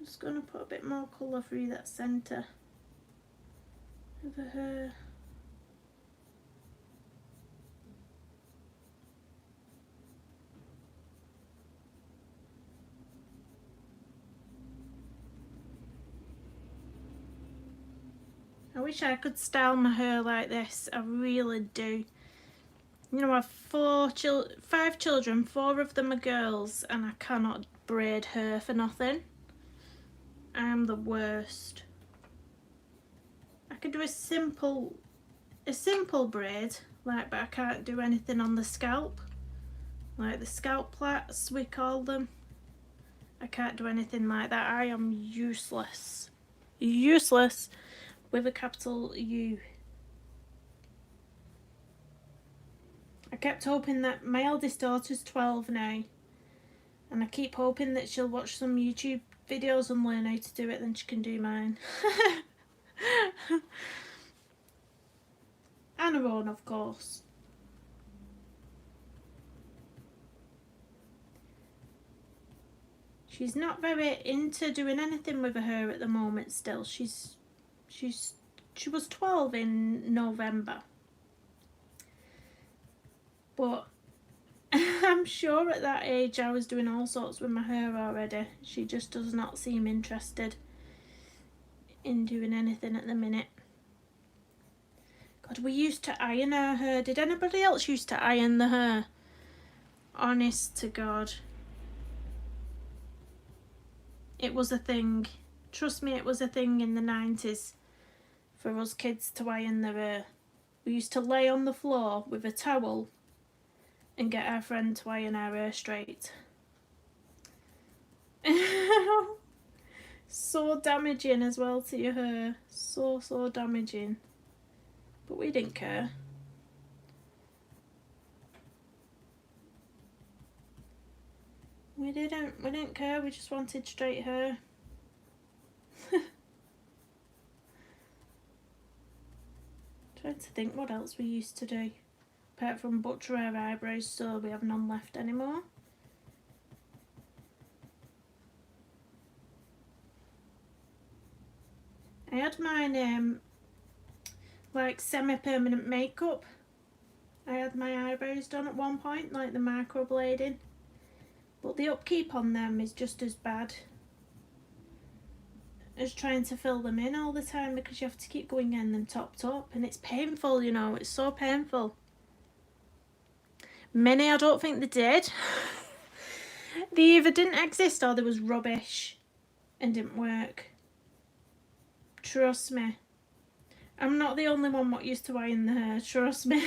Just going to put a bit more colour through that centre over her. I wish I could style my hair like this, I really do. You know, I have 5 children, 4 of them are girls, and I cannot braid hair for nothing. I'm the worst. I could do a simple braid, like, but I can't do anything on the scalp. Like the scalp plaits, we call them. I can't do anything like that. I am useless. Useless with a capital U. I kept hoping that my eldest daughter's 12 now, and I keep hoping that she'll watch some YouTube videos and learn how to do it, then she can do mine. And her own, of course. She's not very into doing anything with her hair at the moment still. She was 12 in November. But I'm sure at that age I was doing all sorts with my hair already. She just does not seem interested in doing anything at the minute. God, we used to iron our hair. Did anybody else used to iron the hair? Honest to God. It was a thing. Trust me, it was a thing in the 90s for us kids to iron their hair. We used to lay on the floor with a towel and get our friend to iron our hair straight. So damaging as well to your hair. So damaging. But we didn't care. We didn't care, we just wanted straight hair. Trying to think what else we used to do. Apart from butcher our eyebrows so we have none left anymore. I had mine like semi-permanent makeup. I had my eyebrows done at one point, like the microblading. But the upkeep on them is just as bad as trying to fill them in all the time, because you have to keep going in them topped up, and it's painful, you know, it's so painful. Many, I don't think they did. They either didn't exist or there was rubbish and didn't work. Trust me. I'm not the only one what used to iron the hair, trust me.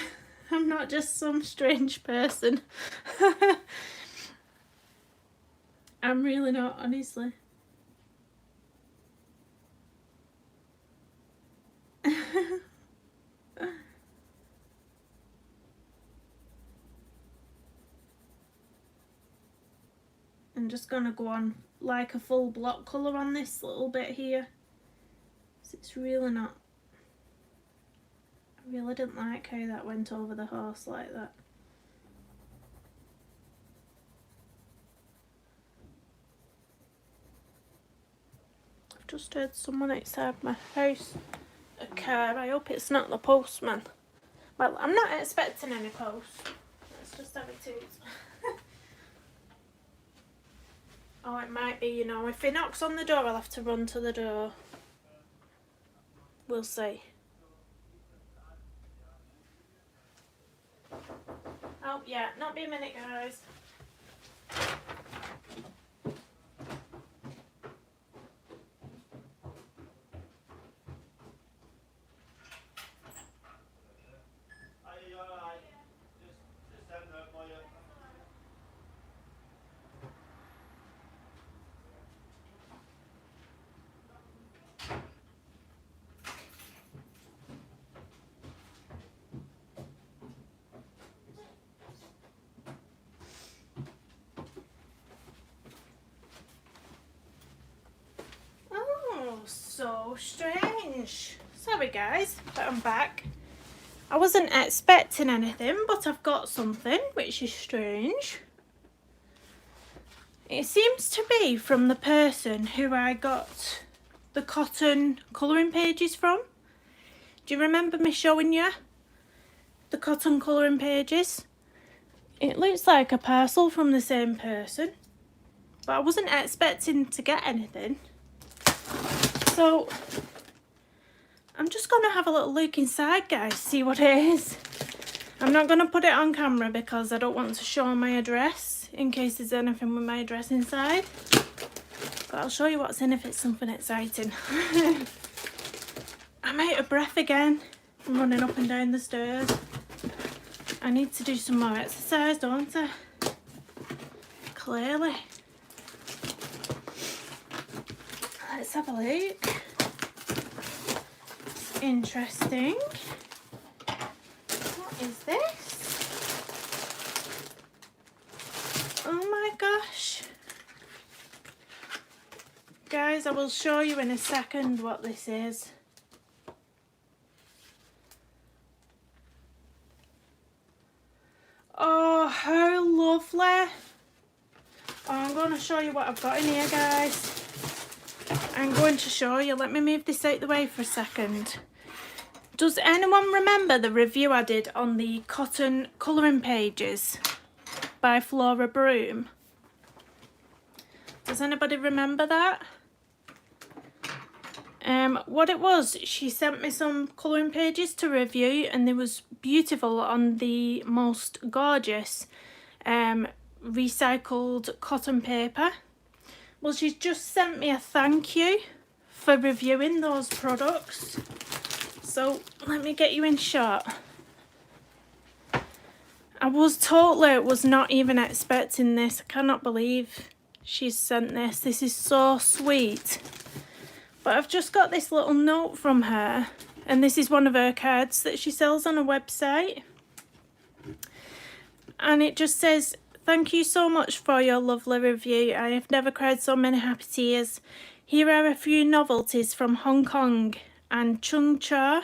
I'm not just some strange person. I'm really not, honestly. I'm just gonna go on like a full block colour on this little bit here. It's really not. I really didn't like how that went over the horse like that. I've just heard someone outside my house. A car. I hope it's not the postman. Well, I'm not expecting any post. Let's just have it out. Oh, it might be, you know. If he knocks on the door, I'll have to run to the door. We'll see. Oh, yeah. Not be a minute, guys. so strange. Sorry guys, but I'm back. I wasn't expecting anything, but I've got something which is strange. It seems to be from the person who I got the cotton colouring pages from. Do you remember me showing you the cotton colouring pages? It looks like a parcel from the same person, but I wasn't expecting to get anything. So I'm just going to have a little look inside, guys, see what it is. I'm not going to put it on camera because I don't want to show my address in case there's anything with my address inside. But I'll show you what's in if it's something exciting. I'm out of breath again. I'm running up and down the stairs. I need to do some more exercise, don't I? Clearly. Let's have a look. It's interesting. What is this? Oh my gosh. Guys, I will show you in a second what this is. Oh, how lovely. Oh, I'm going to show you what I've got in here, guys. I'm going to show you. Let me move this out the way for a second. Does anyone remember the review I did on the cotton colouring pages by Flora Broom? Does anybody remember that? What it was, she sent me some colouring pages to review, and they was beautiful on the most gorgeous recycled cotton paper. Well, she's just sent me a thank you for reviewing those products. So let me get you in shot. I was not even expecting this. I cannot believe she's sent this. This is so sweet. But I've just got this little note from her, and this is one of her cards that she sells on a website. And it just says, "Thank you so much for your lovely review. I have never cried so many happy tears. Here are a few novelties from Hong Kong and Chung Cha,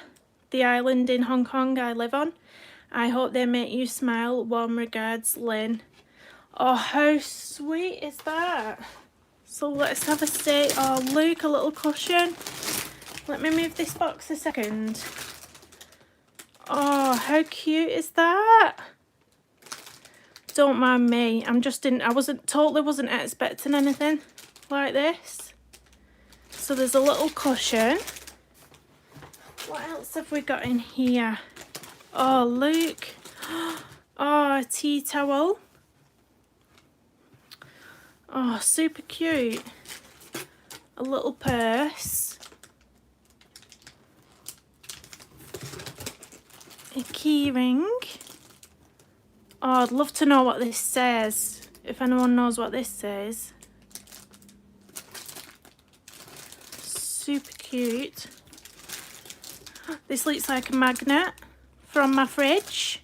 the island in Hong Kong I live on. I hope they make you smile. Warm regards, Lynn." Oh, how sweet is that? So let's have a say. Oh, look, a little cushion. Let me move this box a second. Oh, how cute is that? Don't mind me. I wasn't expecting anything like this. So there's a little cushion. What else have we got in here? Oh, look. Oh, a tea towel. Oh, super cute. A little purse. A key ring. Oh, I'd love to know what this says. If anyone knows what this says. Super cute. This looks like a magnet from my fridge.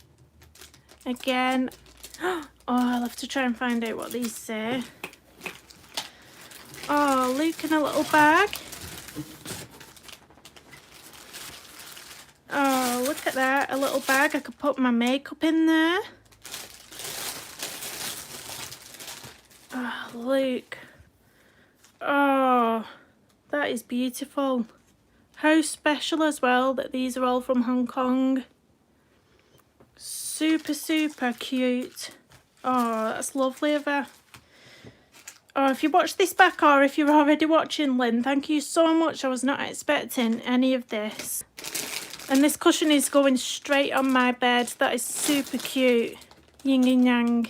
Again. Oh, I'll have to try and find out what these say. Oh, look, in a little bag. Oh, look at that. A little bag. I could put my makeup in there. Oh, look. Oh, that is beautiful. How special as well that these are all from Hong Kong. Super, super cute. Oh, that's lovely of her. Oh, if you watch this back or if you're already watching, Lynn, thank you so much. I was not expecting any of this. And this cushion is going straight on my bed. That is super cute. Yin and yang.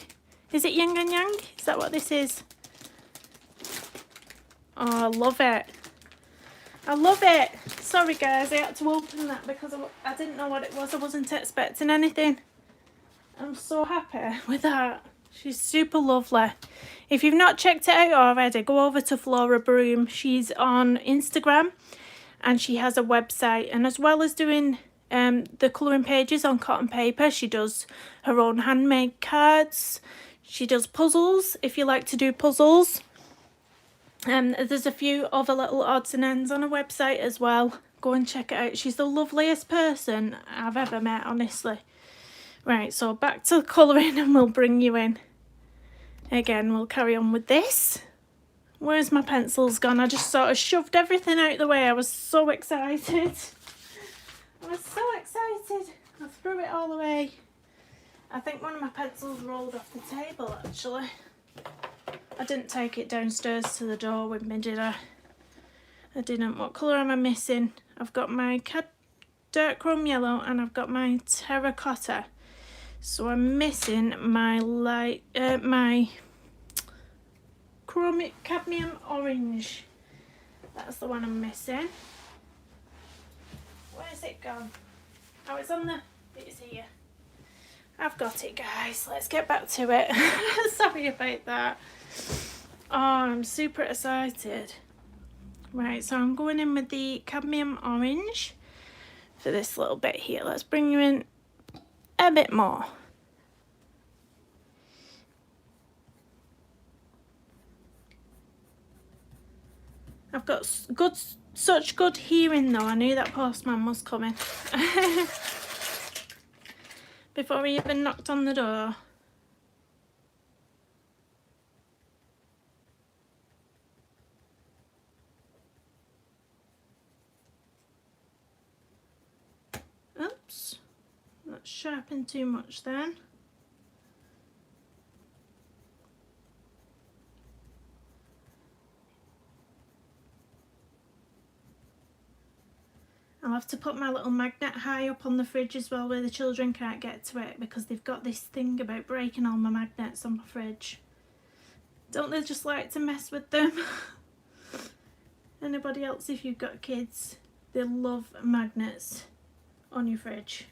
Is it yin and yang? Is that what this is? Oh, I love it. I love it. Sorry guys, I had to open that because I didn't know what it was. I wasn't expecting anything. I'm so happy with that. She's super lovely. If you've not checked it out already, go over to Flora Broom. She's on Instagram and she has a website. And as well as doing the colouring pages on cotton paper, she does her own handmade cards. She does puzzles, if you like to do puzzles. There's a few other little odds and ends on her website as well. Go and check it out. She's the loveliest person I've ever met, honestly. Right, so back to the colouring and we'll bring you in. Again, we'll carry on with this. Where's my pencils gone? I just sort of shoved everything out the way. I was so excited. I was so excited. I threw it all away. I think one of my pencils rolled off the table, actually. I didn't take it downstairs to the door with me, did I? I didn't. What colour am I missing? I've got my dark chrome yellow and I've got my terracotta. So I'm missing my light, my cadmium orange. That's the one I'm missing. Where's it gone? Oh, it's on the... It's here. I've got it, guys. Let's get back to it. Sorry about that. Oh, I'm super excited. Right, so I'm going in with the cadmium orange for this little bit here. Let's bring you in a bit more. I've got such good hearing though. I knew that postman was coming. Before he even knocked on the door. Oops, not sharpen too much then. I'll have to put my little magnet high up on the fridge as well where the children can't get to it because they've got this thing about breaking all my magnets on my fridge. Don't they just like to mess with them? Anybody else, if you've got kids, they love magnets on your fridge.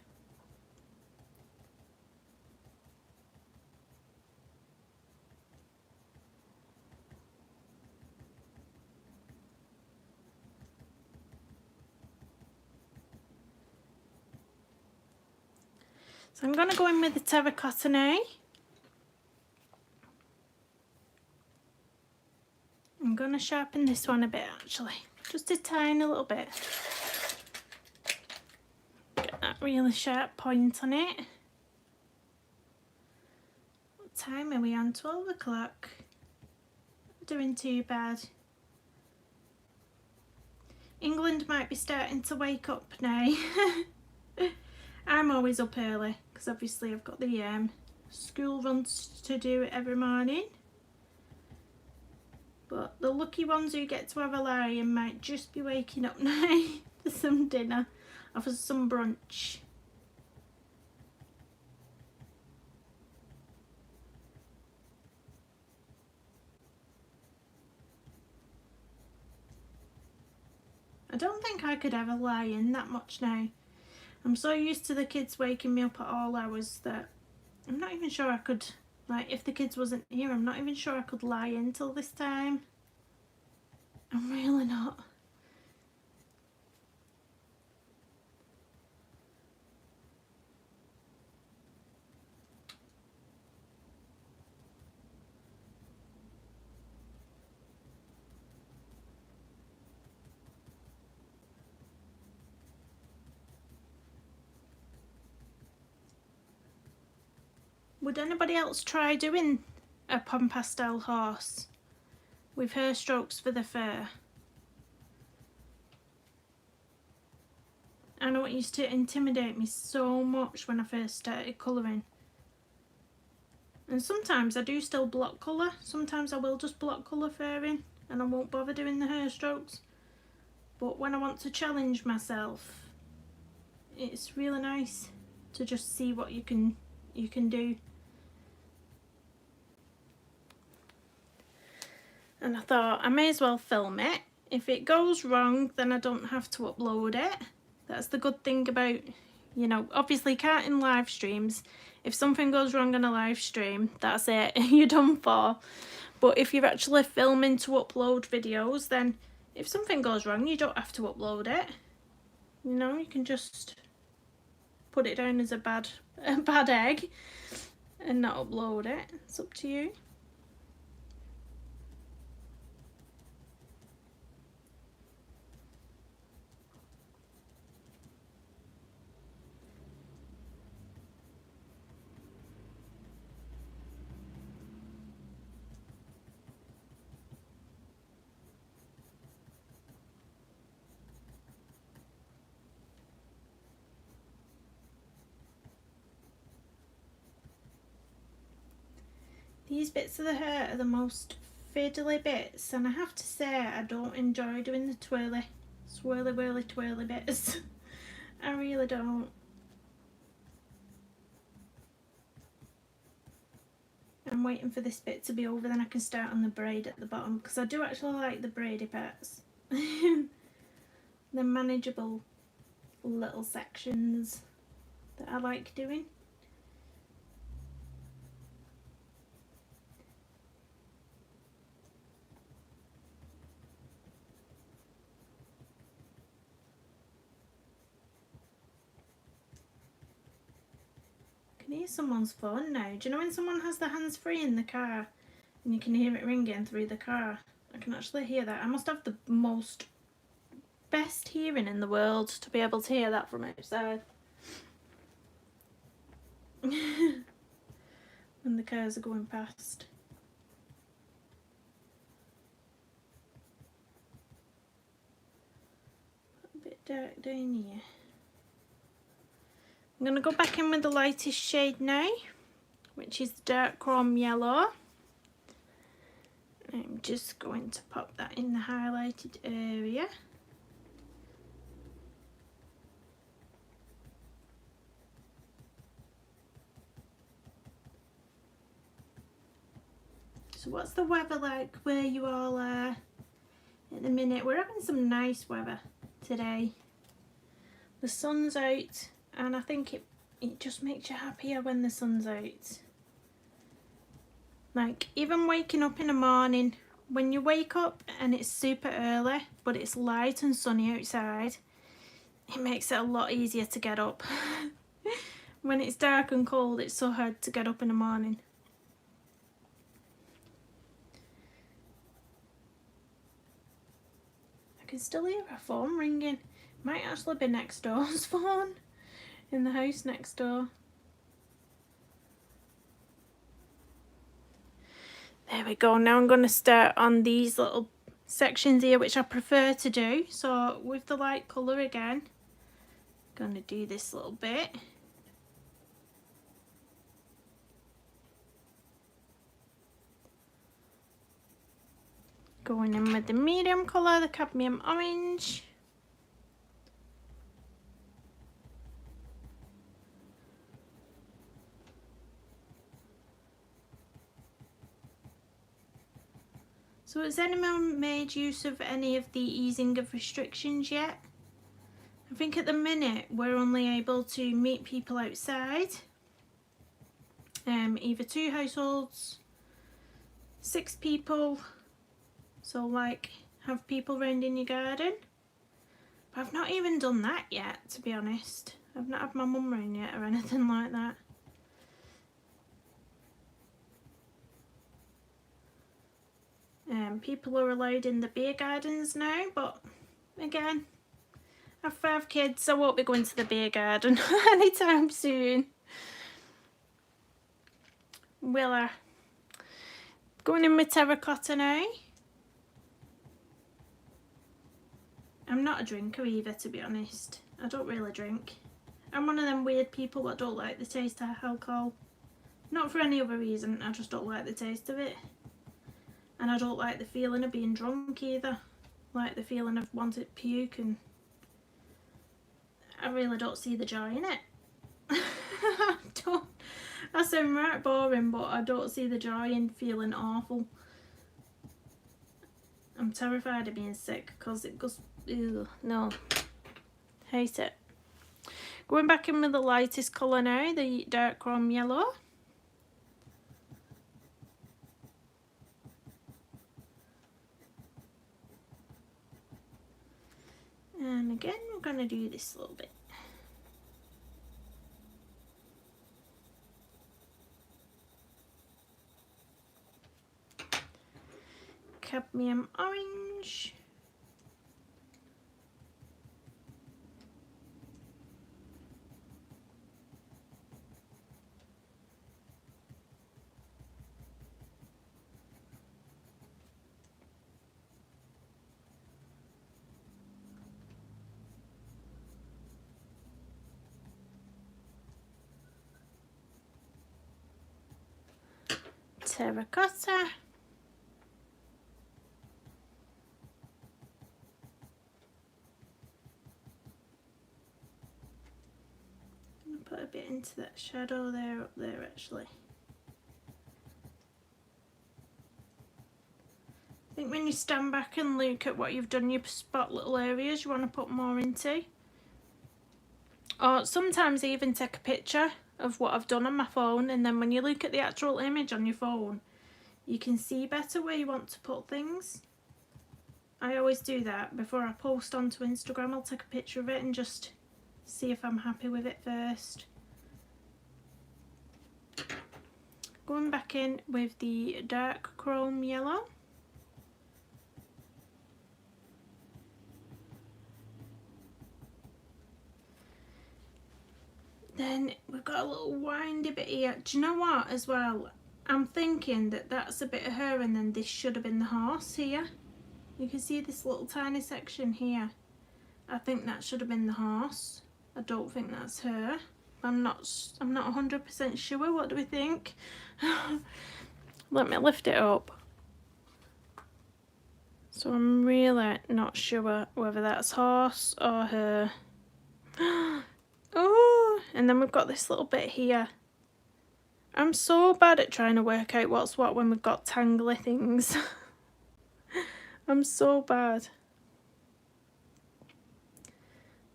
So I'm going to go in with the terracotta now. I'm going to sharpen this one a bit actually, just a tiny little bit. Get that really sharp point on it. What time are we on? 12 o'clock. Not doing too bad. England might be starting to wake up now. I'm always up early because obviously I've got the school runs to do every morning. But the lucky ones who get to have a lie-in might just be waking up now for some dinner or for some brunch. I don't think I could ever lie in that much now. I'm so used to the kids waking me up at all hours that I'm not even sure I could, like if the kids wasn't here, I'm not even sure I could lie in till this time. I'm really not. Would anybody else try doing a pastel horse with hair strokes for the fur? I know it used to intimidate me so much when I first started colouring. And sometimes I do still block colour. Sometimes I will just block colour fur in and I won't bother doing the hair strokes. But when I want to challenge myself, it's really nice to just see what you can do. And I thought I may as well film it. If it goes wrong, then I don't have to upload it. That's the good thing about, you know, obviously can't in live streams. If something goes wrong on a live stream, that's it, you're done for. But if you're actually filming to upload videos, then if something goes wrong, you don't have to upload it. You know, you can just put it down as a bad egg and not upload it. It's up to you. These bits of the hair are the most fiddly bits, and I have to say I don't enjoy doing the swirly whirly twirly bits. I really don't. I'm waiting for this bit to be over, then I can start on the braid at the bottom, because I do actually like the braidy parts. They're manageable little sections that I like doing. I can hear someone's phone now. Do you know when someone has their hands free in the car and you can hear it ringing through the car? I can actually hear that. I must have the best hearing in the world to be able to hear that from outside. When the cars are going past. A bit dark down here. I'm going to go back in with the lightest shade now, which is the dark chrome yellow. I'm just going to pop that in the highlighted area. So what's the weather like where you all are at the minute? We're having some nice weather today. The sun's out, and I think it just makes you happier when the sun's out. Like, even waking up in the morning, when you wake up and it's super early, but it's light and sunny outside, it makes it a lot easier to get up. When it's dark and cold, it's so hard to get up in the morning. I can still hear a phone ringing. Might actually be next door's phone, in the house next door. There we go. Now I'm going to start on these little sections here, which I prefer to do. So with the light colour again, I'm going to do this little bit. Going in with the medium colour, the cadmium orange. So has anyone made use of any of the easing of restrictions yet? I think at the minute we're only able to meet people outside. Either 2 households, 6 people, so like have people round in your garden. But I've not even done that yet, to be honest. I've not had my mum round yet or anything like that. People are allowed in the beer gardens now, but again, I have 5 kids, so I won't be going to the beer garden anytime soon. Will I? Going in with terracotta now. I'm not a drinker either, to be honest. I don't really drink. I'm one of them weird people that don't like the taste of alcohol. Not for any other reason, I just don't like the taste of it. And I don't like the feeling of being drunk either. Like the feeling of wanting to puke, and I really don't see the joy in it. I sound right boring, but I don't see the joy in feeling awful. I'm terrified of being sick because it goes, ew, no, hate it. Going back in with the lightest colour now, the dark chrome yellow. And again, we're going to do this little bit. Cadmium orange. terracotta, put a bit into that shadow there, up there actually. I think when you stand back and look at what you've done, you spot little areas you want to put more into. Or sometimes even take a picture of what I've done on my phone, and then when you look at the actual image on your phone, you can see better where you want to put things. I always do that before I post onto Instagram. I'll take a picture of it and just see if I'm happy with it first. Going back in with the dark chrome yellow. Then we've got a little windy bit here. Do you know what as well? I'm thinking that that's a bit of her, and then this should have been the horse here. You can see this little tiny section here. I think that should have been the horse. I don't think that's her. I'm not 100% sure. What do we think? Let me lift it up. So I'm really not sure whether that's horse or her. Oh, and then we've got this little bit here. I'm so bad at trying to work out what's what when we've got tangly things. I'm so bad.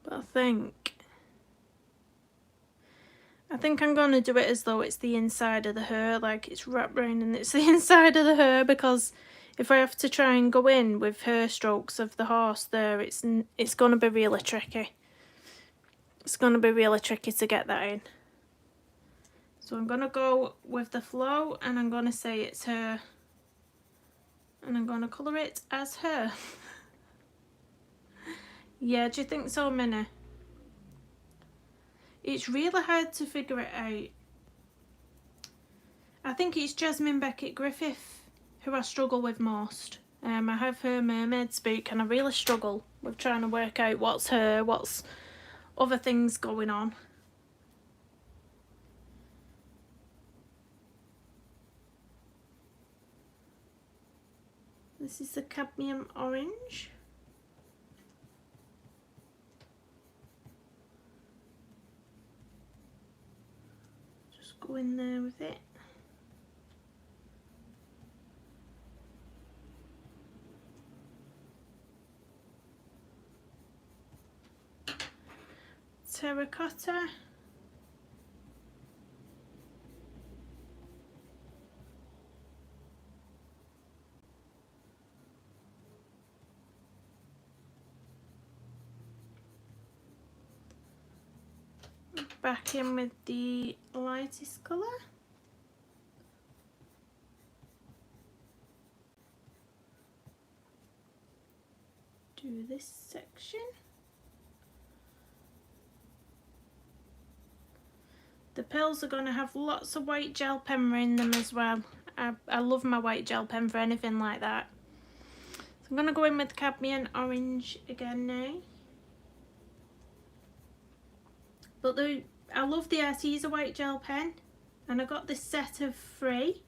But I think I'm going to do it as though it's the inside of the hair, like it's wrapped round and it's the inside of the hair, because if I have to try and go in with hair strokes of the horse there, it's going to be really tricky. It's going to be really tricky to get that in. So I'm going to go with the flow, and I'm going to say it's her, and I'm going to colour it as her. Yeah, do you think so, Minnie? It's really hard to figure it out. I think it's Jasmine Beckett Griffith who I struggle with most. I have her mermaid spook, and I really struggle with trying to work out what's her, what's other things going on. This is the cadmium orange. Just go in there with it. Terracotta. Back in with the lightest colour. Do this section. The pills are going to have lots of white gel pen in them as well. I love my white gel pen for anything like that. So I'm going to go in with cadmium orange again now. But I love the Arteza white gel pen, and I got this set of 3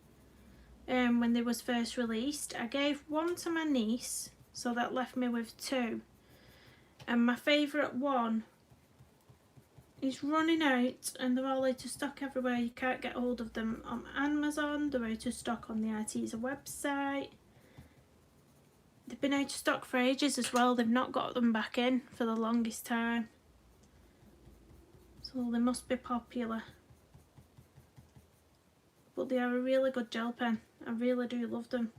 when they was first released. I gave one to my niece, so that left me with 2. And my favourite one is running out, and they're all out of stock everywhere. You can't get hold of them on Amazon. They're out of stock on the Arteza website. They've been out of stock for ages as well. They've not got them back in for the longest time. So they must be popular. But they are a really good gel pen. I really do love them.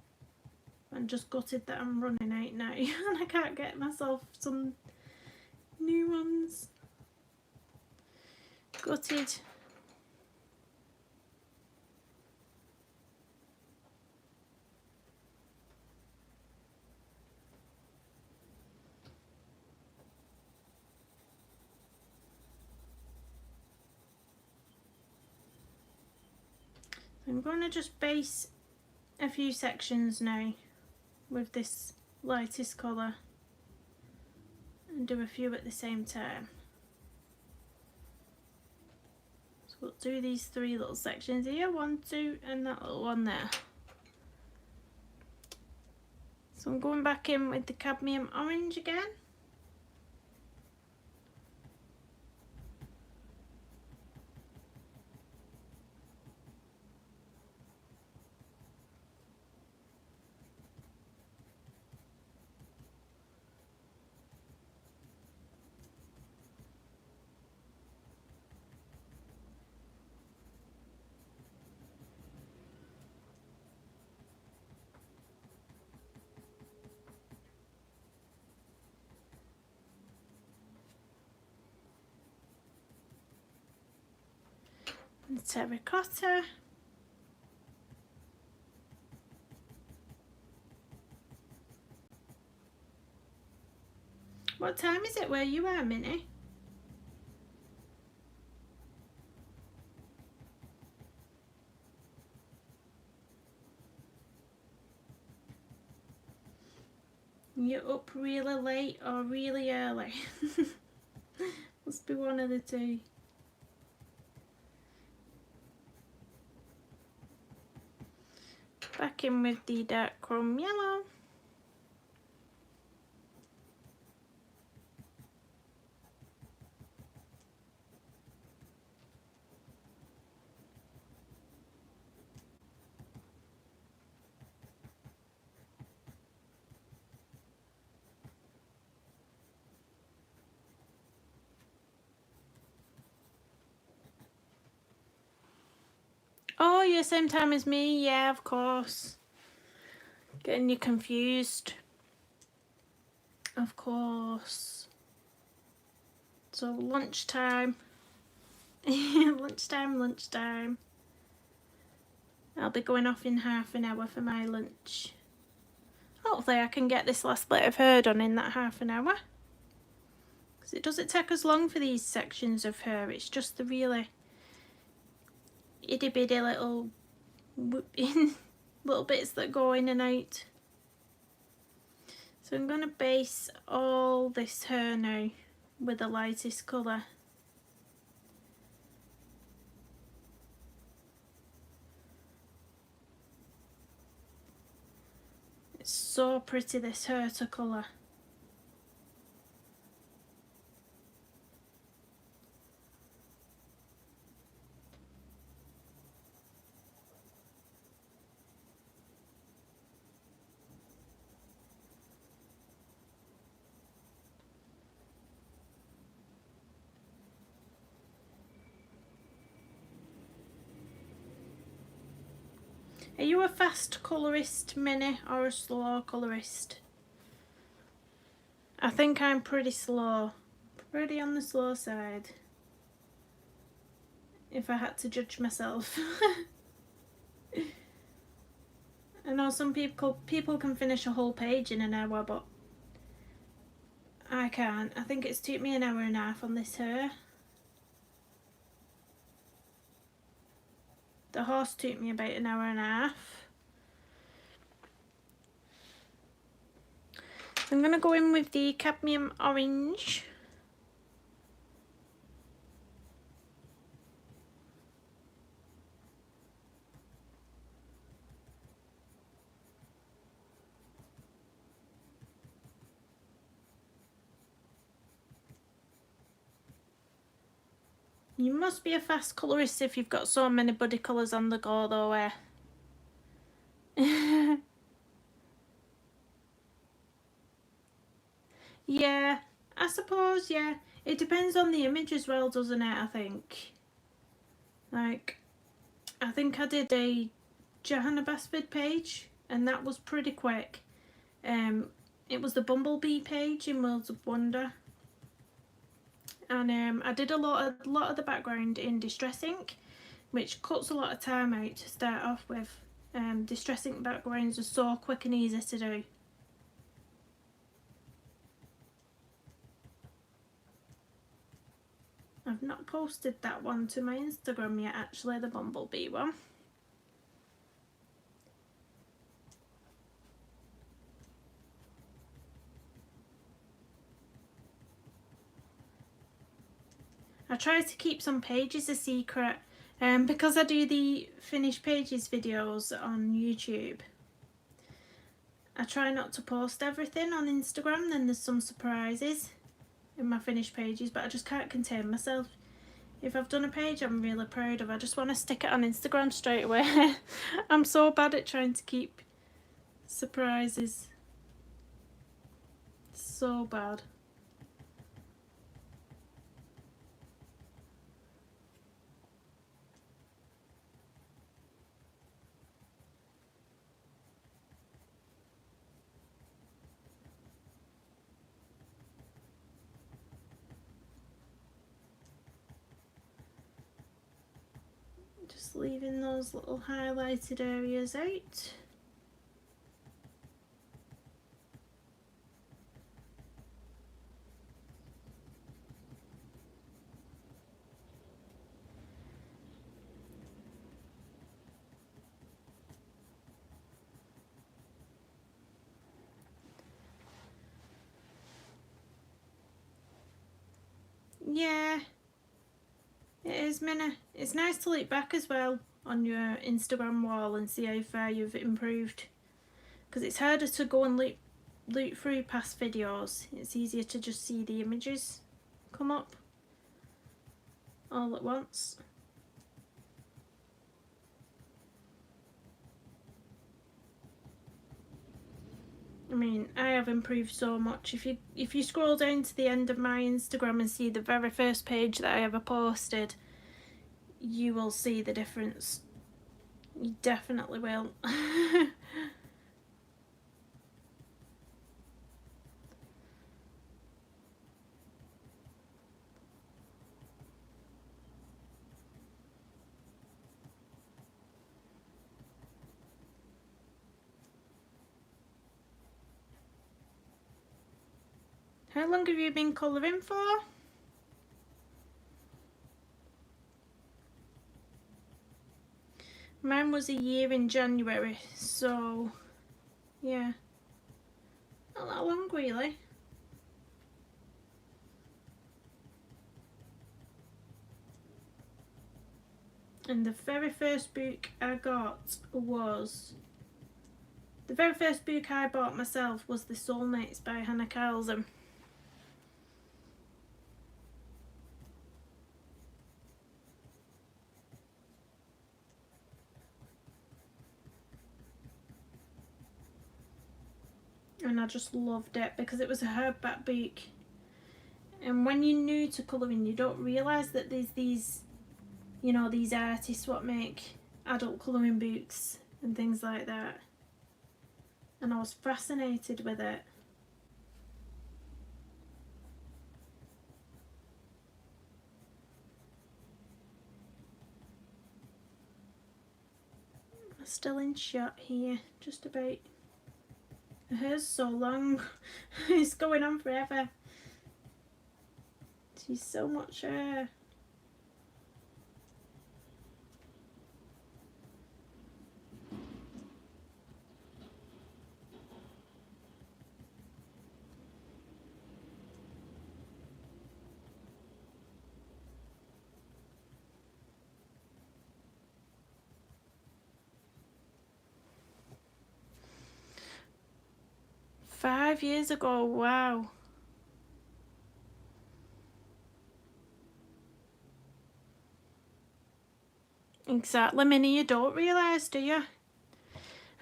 I'm just gutted that I'm running out now and I can't get myself some new ones. Gutted. I'm going to just base a few sections now with this lightest colour and do a few at the same time. So We'll do these 3 little sections here, 1, 2, and that little one there. So I'm going back in with the cadmium orange again. And terracotta. What time is it where you are, Minnie? You're up really late or really early? Must be one of the two. Back in with the dark chrome yellow. Oh, you're same time as me? Yeah, of course. Getting you confused. Of course. So lunchtime. lunchtime. I'll be going off in half an hour for my lunch. Hopefully I can get this last bit of hair done in that half an hour. Because it doesn't take as long for these sections of hair. It's just the really itty bitty little little bits that go in and out. So I'm going to base all this hair now with the lightest colour. It's so pretty, this hair to colour. Are you a fast colourist, Minnie, or a slow colourist? I think I'm pretty slow. Pretty on the slow side. If I had to judge myself. I know some people can finish a whole page in an hour, but I can't. I think it's took me an hour and a half on this hair. The horse took me about an hour and a half. So I'm going to go in with the cadmium orange. You must be a fast colourist if you've got so many body colours on the go though, Yeah, I suppose, yeah. It depends on the image as well, doesn't it, I think. Like, I think I did a Johanna Basford page and that was pretty quick. It was the Bumblebee page in Worlds of Wonder. And I did a lot of the background in Distress Ink, which cuts a lot of time out to start off with. Distress Ink backgrounds are so quick and easy to do. I've not posted that one to my Instagram yet, actually, the Bumblebee one. I try to keep some pages a secret. Because I do the finished pages videos on YouTube, I try not to post everything on Instagram. Then there's some surprises in my finished pages, but I just can't contain myself. If I've done a page I'm really proud of, I just want to stick it on Instagram straight away. I'm so bad at trying to keep surprises. So bad. Just leaving those little highlighted areas out. Yeah, it is, Minna. It's nice to look back as well on your Instagram wall and see how far you've improved, because it's harder to go and look through past videos. It's easier to just see the images come up all at once. I mean, I have improved so much. If you scroll down to the end of my Instagram and see the very first page that I ever posted, you will see the difference. You definitely will. How long have you been colouring for? Mine was a year in January, so yeah, not that long really. And the very first book I got was, the very first book I bought myself was The Soulmates by Hannah Carlson. And I just loved it because it was a hardback book. And when you're new to colouring, you don't realise that there's these, you know, these artists what make adult colouring books and things like that. And I was fascinated with it. I'm still in shot here, just about. Her hair's so long. It's going on forever. She's so much hair. Five years ago, wow. Exactly, Minnie, you don't realise, do you?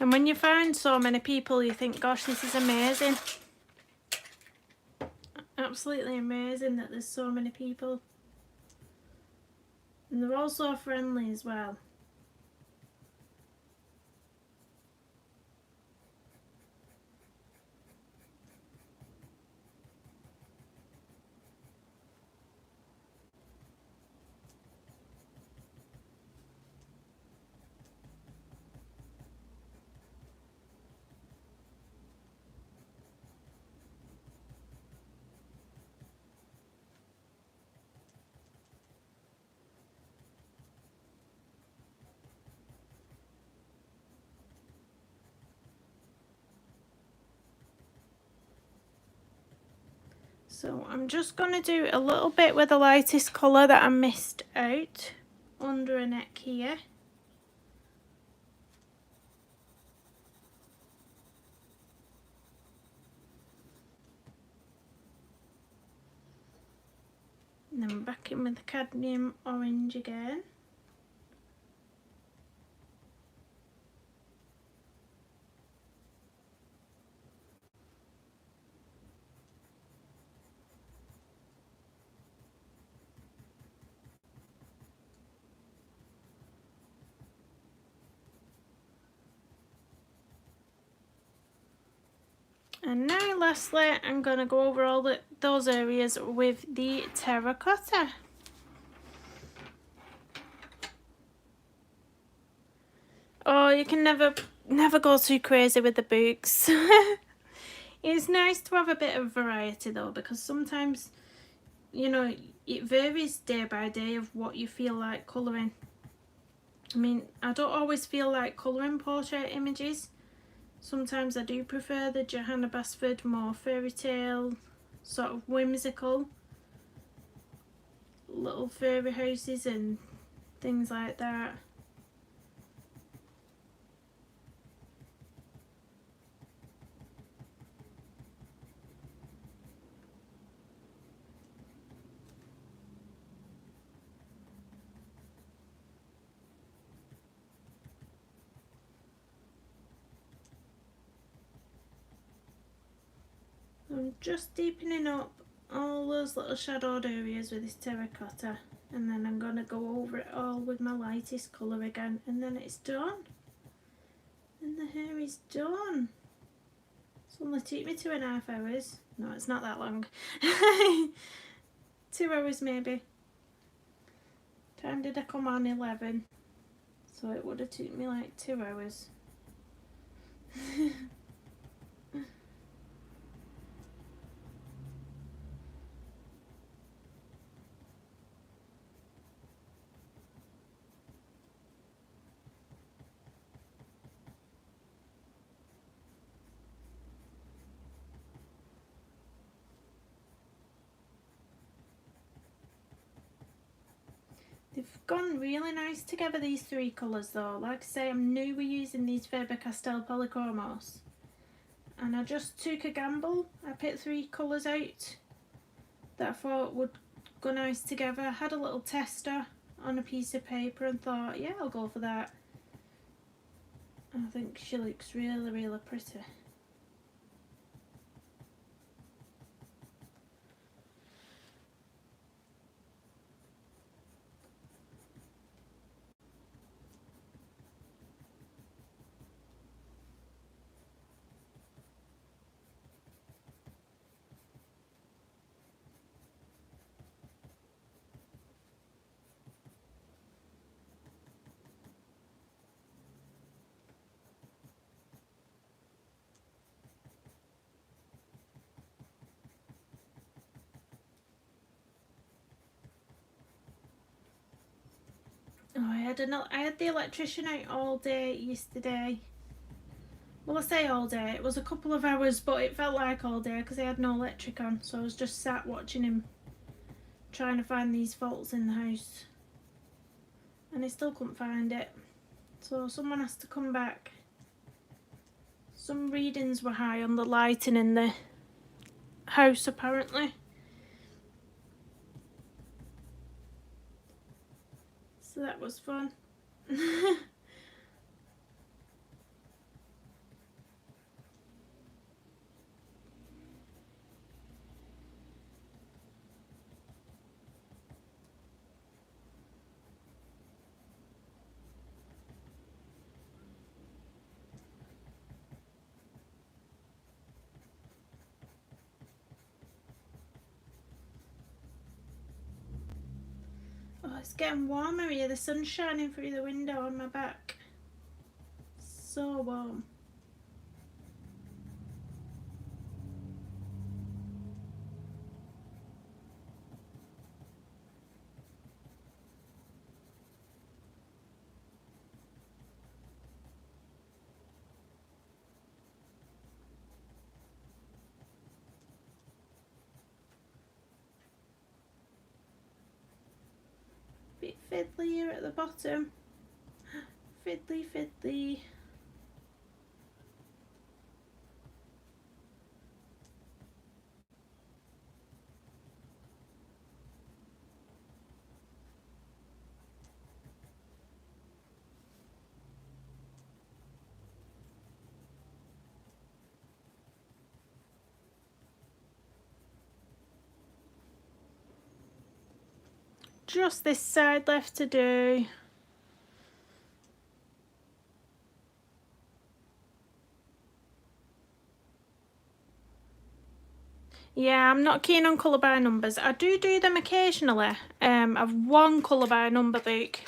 And when you find so many people, you think, gosh, this is amazing. Absolutely amazing that there's so many people. And they're all so friendly as well. So I'm just going to do a little bit with the lightest colour that I missed out under a neck here. And then back in with the cadmium orange again. And now lastly, I'm going to go over all those areas with the terracotta. Oh, you can never go too crazy with the books. It's nice to have a bit of variety though, because sometimes, you know, it varies day by day of what you feel like colouring. I mean, I don't always feel like colouring portrait images. Sometimes I do prefer the Johanna Basford, more fairy tale, sort of whimsical, little fairy houses and things like that. I'm just deepening up all those little shadowed areas with this terracotta, and then I'm going to go over it all with my lightest colour again, and then it's done. And the hair is done. It's only took me 2.5 hours. No, it's not that long. 2 hours maybe. Time did I come on? 11. So it would have took me like 2 hours. They've gone really nice together, these 3 colours though. Like I say, I'm new with using these Faber-Castell Polychromos. And I just took a gamble. I picked 3 colours out that I thought would go nice together. I had a little tester on a piece of paper and thought, yeah, I'll go for that. I think she looks really, really pretty. Oh, I had the electrician out all day yesterday. Well, I say all day, it was a couple of hours, but it felt like all day because I had no electric on, so I was just sat watching him trying to find these faults in the house, and I still couldn't find it. So someone has to come back. Some readings were high on the lighting in the house apparently. So that was fun. Oh, it's getting warmer here. The sun's shining through the window on my back. So warm. Bit fiddly here at the bottom. Fiddly, fiddly. Just this side left to do. Yeah, I'm not keen on colour by numbers. I do them occasionally. I've one colour by number book,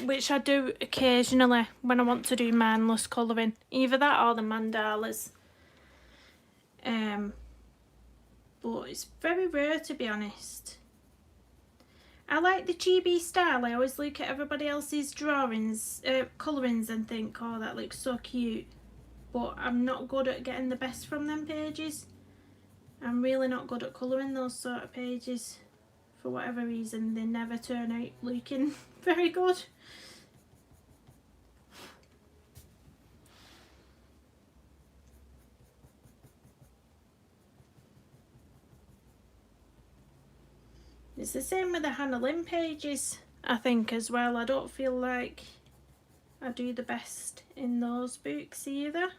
which I do occasionally when I want to do mindless colouring. Either that or the mandalas. But it's very rare, to be honest. I like the GB style. I always look at everybody else's drawings, colourings and think, oh, that looks so cute. But I'm not good at getting the best from them pages. I'm really not good at colouring those sort of pages. For whatever reason, they never turn out looking very good. It's the same with the Hannah Lynn pages, I think, as well. I don't feel like I do the best in those books either.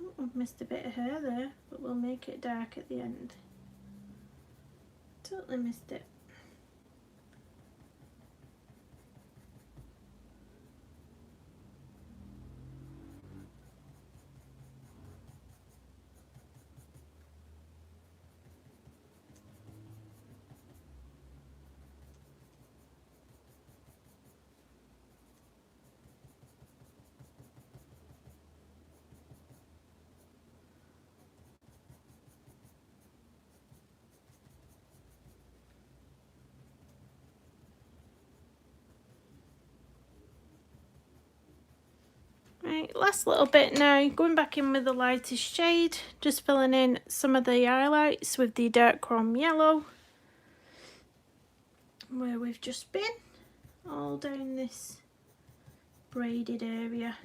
Oh, I've missed a bit of hair there, but we'll make it dark at the end. Totally missed it. Right, last little bit now, going back in with the lightest shade, just filling in some of the highlights with the dark chrome yellow, where we've just been, all down this braided area.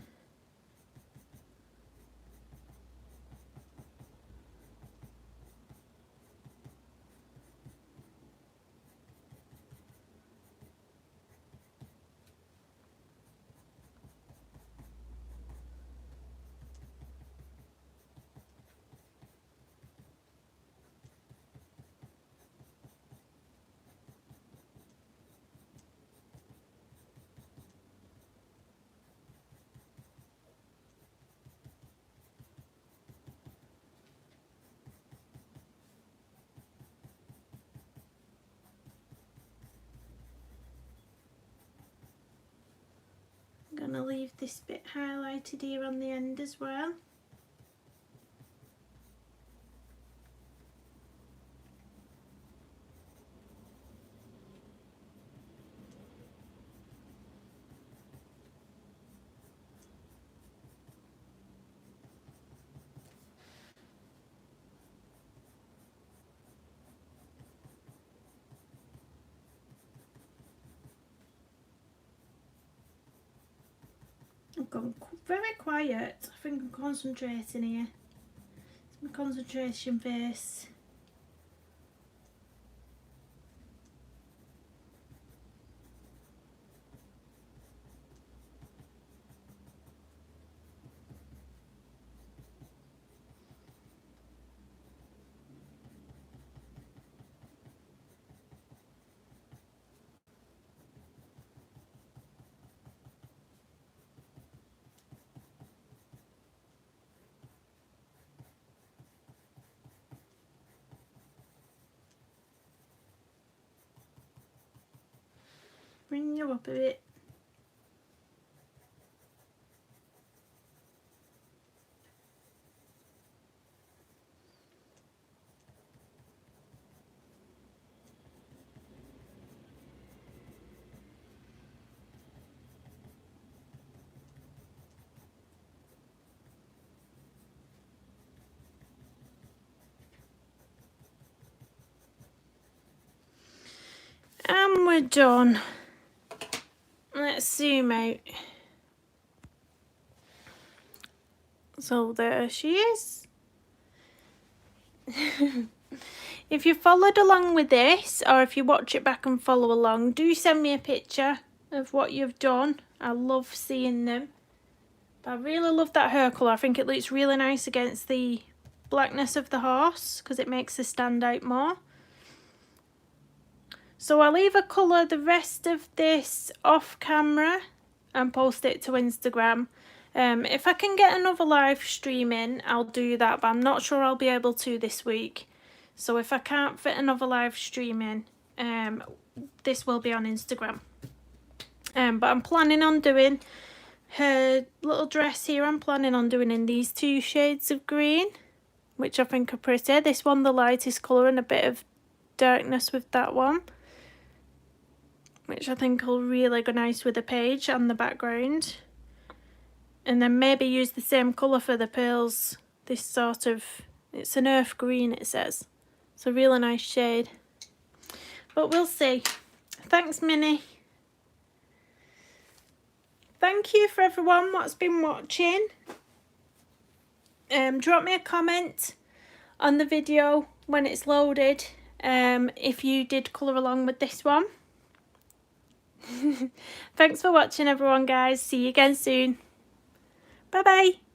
I'm going to leave this bit highlighted here on the end as well. I've gone very quiet. I think I'm concentrating here. It's my concentration face. Bring you up a bit. we're done. Let's zoom out. So there she is. If you followed along with this, or if you watch it back and follow along, do send me a picture of what you've done. I love seeing them. But I really love that hair colour. I think it looks really nice against the blackness of the horse because it makes it stand out more. So I'll either colour the rest of this off camera and post it to Instagram. If I can get another live stream in, I'll do that, but I'm not sure I'll be able to this week. So if I can't fit another live stream in, this will be on Instagram. But I'm planning on doing her little dress here. I'm planning on doing in these 2 shades of green, which I think are pretty. This one, the lightest colour, and a bit of darkness with that one, which I think will really go nice with the page and the background. And then maybe use the same colour for the pearls. This sort of, it's an earth green, it says. It's a really nice shade. But we'll see. Thanks, Minnie. Thank you for everyone that's been watching. Drop me a comment on the video when it's loaded if you did colour along with this one. Thanks for watching everyone, guys. See you again soon. Bye bye.